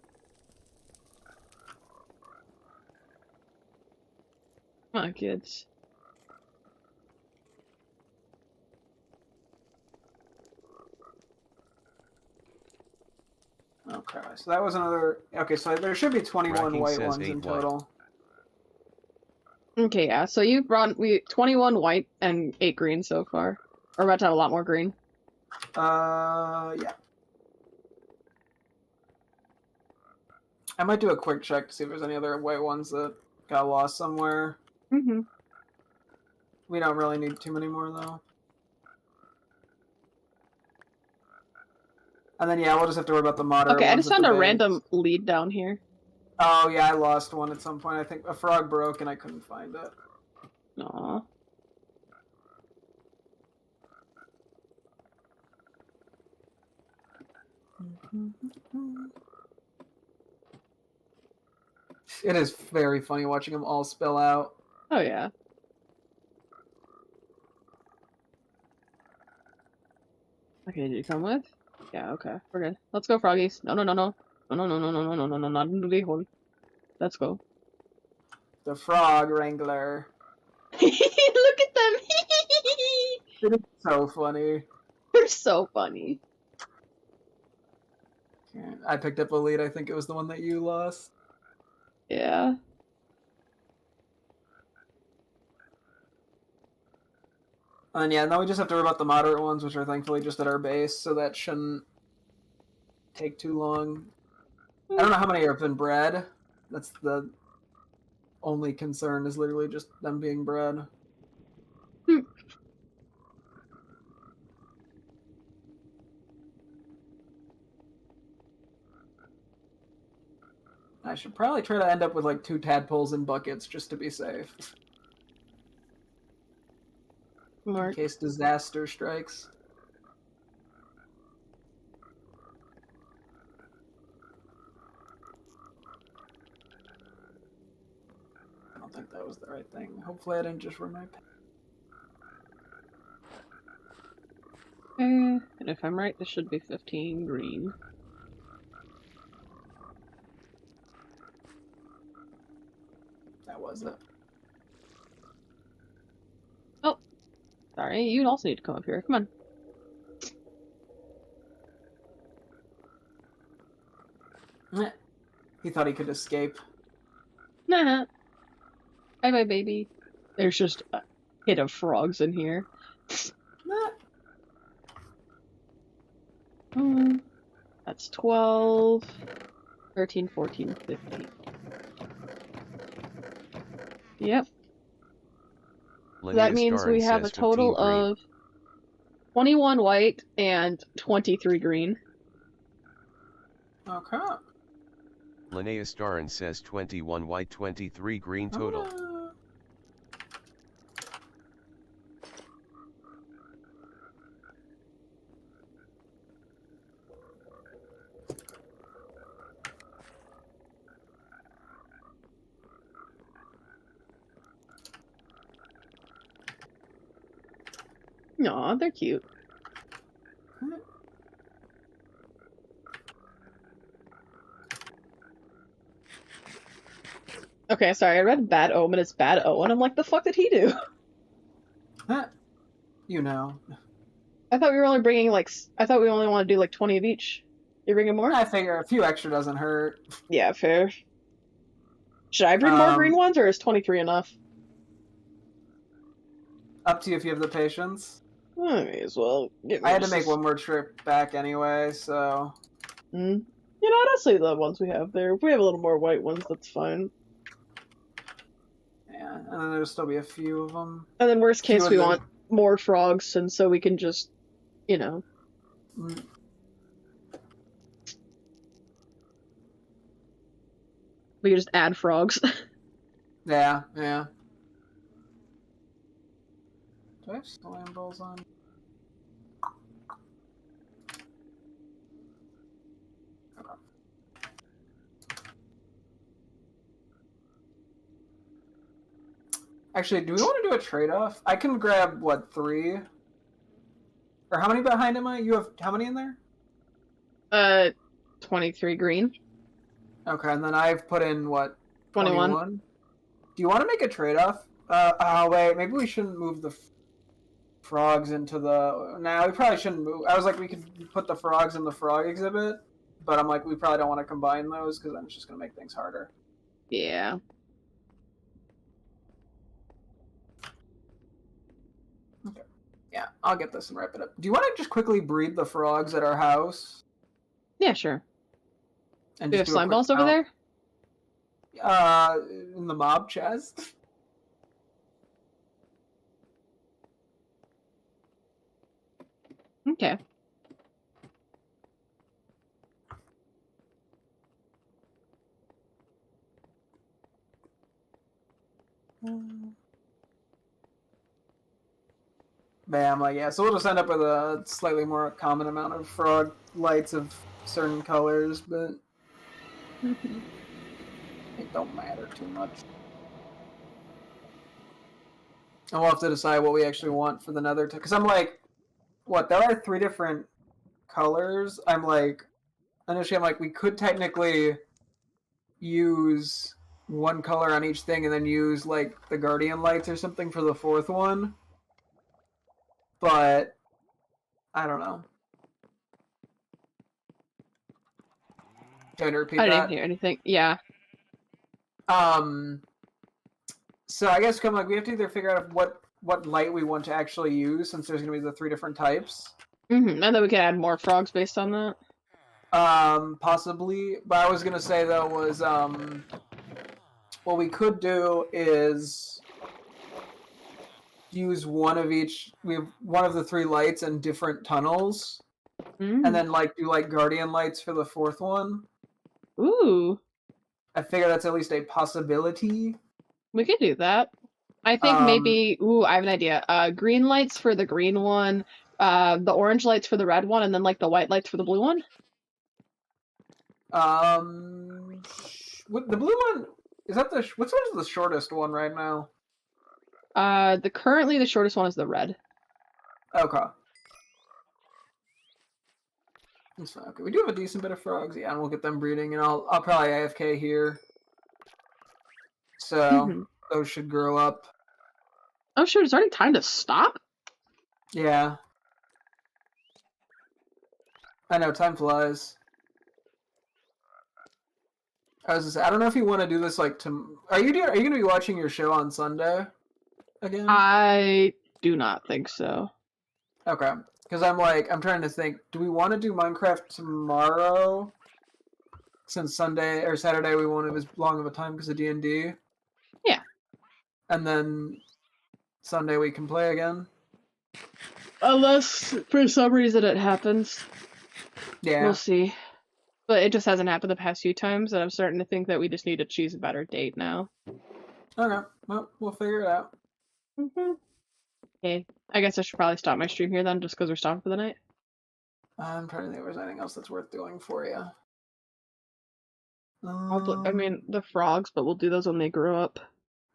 Come on, kids. Okay, so that was another... okay, so there should be 21 Racking white says ones 8 in white. total. Okay, yeah. So you've brought 21 white and 8 green so far. We're about to have a lot more green. Yeah. I might do a quick check to see if there's any other white ones that got lost somewhere. Mm-hmm. We don't really need too many more, though. And then, yeah, we'll just have to worry about the moderate Okay, I ones just at the found a base. random lead down here. Oh, yeah, I lost one at some point. I think a frog broke and I couldn't find it. Aw. It is very funny watching them all spill out. Oh, yeah. Okay, did you come with? Yeah, okay. We're good. Let's go, froggies. No, no, no, no. No, no, no, no, no, no, no, no, not into the hole. Let's go. The frog wrangler. Look at them! It is so funny. They're so funny. I picked up a lead. I think it was the one that you lost. Yeah. And yeah, now we just have to worry about the moderate ones, which are thankfully just at our base, so that shouldn't take too long. I don't know how many have been bred. That's the only concern, is literally just them being bred. I should probably try to end up with like 2 tadpoles in buckets just to be safe. Mark. In case disaster strikes. I don't think that was the right thing. Hopefully I didn't just run my pen. And if I'm right, this should be 15 green. That was it. Oh, sorry. You also need to come up here. Come on. He thought he could escape. Nah. Bye bye, baby. There's just a hit of frogs in here. That's 12, 13, 14, 15. Yep. That means we have a total of 21 white and 23 green. Okay. Linnea Starin says 21 white, 23 green total. Aw, they're cute. Okay, sorry, I read Bad Omen as Bad Owen. I'm like, the fuck did he do? You know. I thought we were only bringing like, I thought we only want to do like 20 of each. You bringing more? I figure a few extra doesn't hurt. Yeah, fair. Should I bring more green ones, or is 23 enough? Up to you if you have the patience. I may as well. I had to make one more trip back anyway, so... You know, honestly, the ones we have there, if we have a little more white ones, that's fine. Yeah, and then there'll still be a few of them. And then worst case, we want more frogs, and so we can just, you know... We can just add frogs. Yeah. Do I have slam balls on? Okay. Actually, do we want to do a trade-off? I can grab, what, 3? Or how many behind am I? You have how many in there? 23 green. Okay, and then I've put in, what, 21? Do you want to make a trade-off? Oh, wait, maybe we shouldn't move the frogs into the... Nah, we probably shouldn't move... I was like, we could put the frogs in the frog exhibit, but I'm like, we probably don't want to combine those, because then it's just going to make things harder. Yeah. Yeah, I'll get this and wrap it up. Do you want to just quickly breed the frogs at our house? Yeah, sure. And Do you just have do a slime quick balls over count? there? In the mob chest. Okay. Bam, like, yeah, so we'll just end up with a slightly more common amount of frog lights of certain colors, but it don't matter too much. And we'll have to decide what we actually want for the nether, because I'm like, what, there are 3 different colors. Initially I'm like, we could technically use one color on each thing and then use, like, the guardian lights or something for the 4th one. But, I don't know. Do I repeat I didn't that? hear anything. Yeah. So I guess we have to either figure out what light we want to actually use, since there's going to be the 3 different types. And then we can add more frogs based on that. Possibly. But I was going to say, though, was what we could do is use one of each. We have one of the 3 lights in different tunnels, and then do guardian lights for the 4th one. Ooh. I figure that's at least a possibility. We could do that. I think maybe. Ooh, I have an idea. Green lights for the green one. The orange lights for the red one, and then like the white lights for the blue one. The blue one is that which one is the shortest one right now? Currently the shortest one is the red. Okay. That's fine. Okay, we do have a decent bit of frogs, yeah, and we'll get them breeding, and I'll probably AFK here. So those should grow up. Oh shoot, it's already time to stop? Yeah. I know, time flies. I don't know if you want to do this like are you gonna be watching your show on Sunday again? I do not think so. Okay. Because I'm trying to think, do we want to do Minecraft tomorrow? Since Sunday or Saturday we won't have as long of a time because of D&D. Yeah. And then Sunday we can play again. Unless for some reason it happens. Yeah. We'll see. But it just hasn't happened the past few times, and I'm starting to think that we just need to choose a better date now. Okay. Well, we'll figure it out. Okay. I guess I should probably stop my stream here then, just because we're stopping for the night. I'm trying to think if there's anything else that's worth doing for you. I mean, the frogs, but we'll do those when they grow up.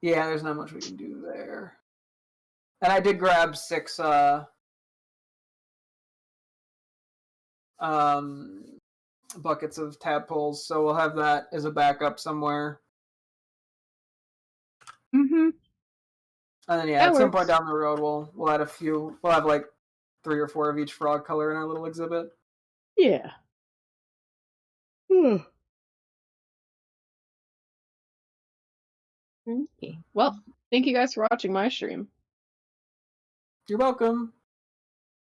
Yeah, there's not much we can do there. And I did grab 6 buckets of tadpoles, so we'll have that as a backup somewhere. And then That at some works. point down the road we'll add a few. We'll have like 3 or 4 of each frog color in our little exhibit. Yeah. Okay. Well, thank you guys for watching my stream. You're welcome.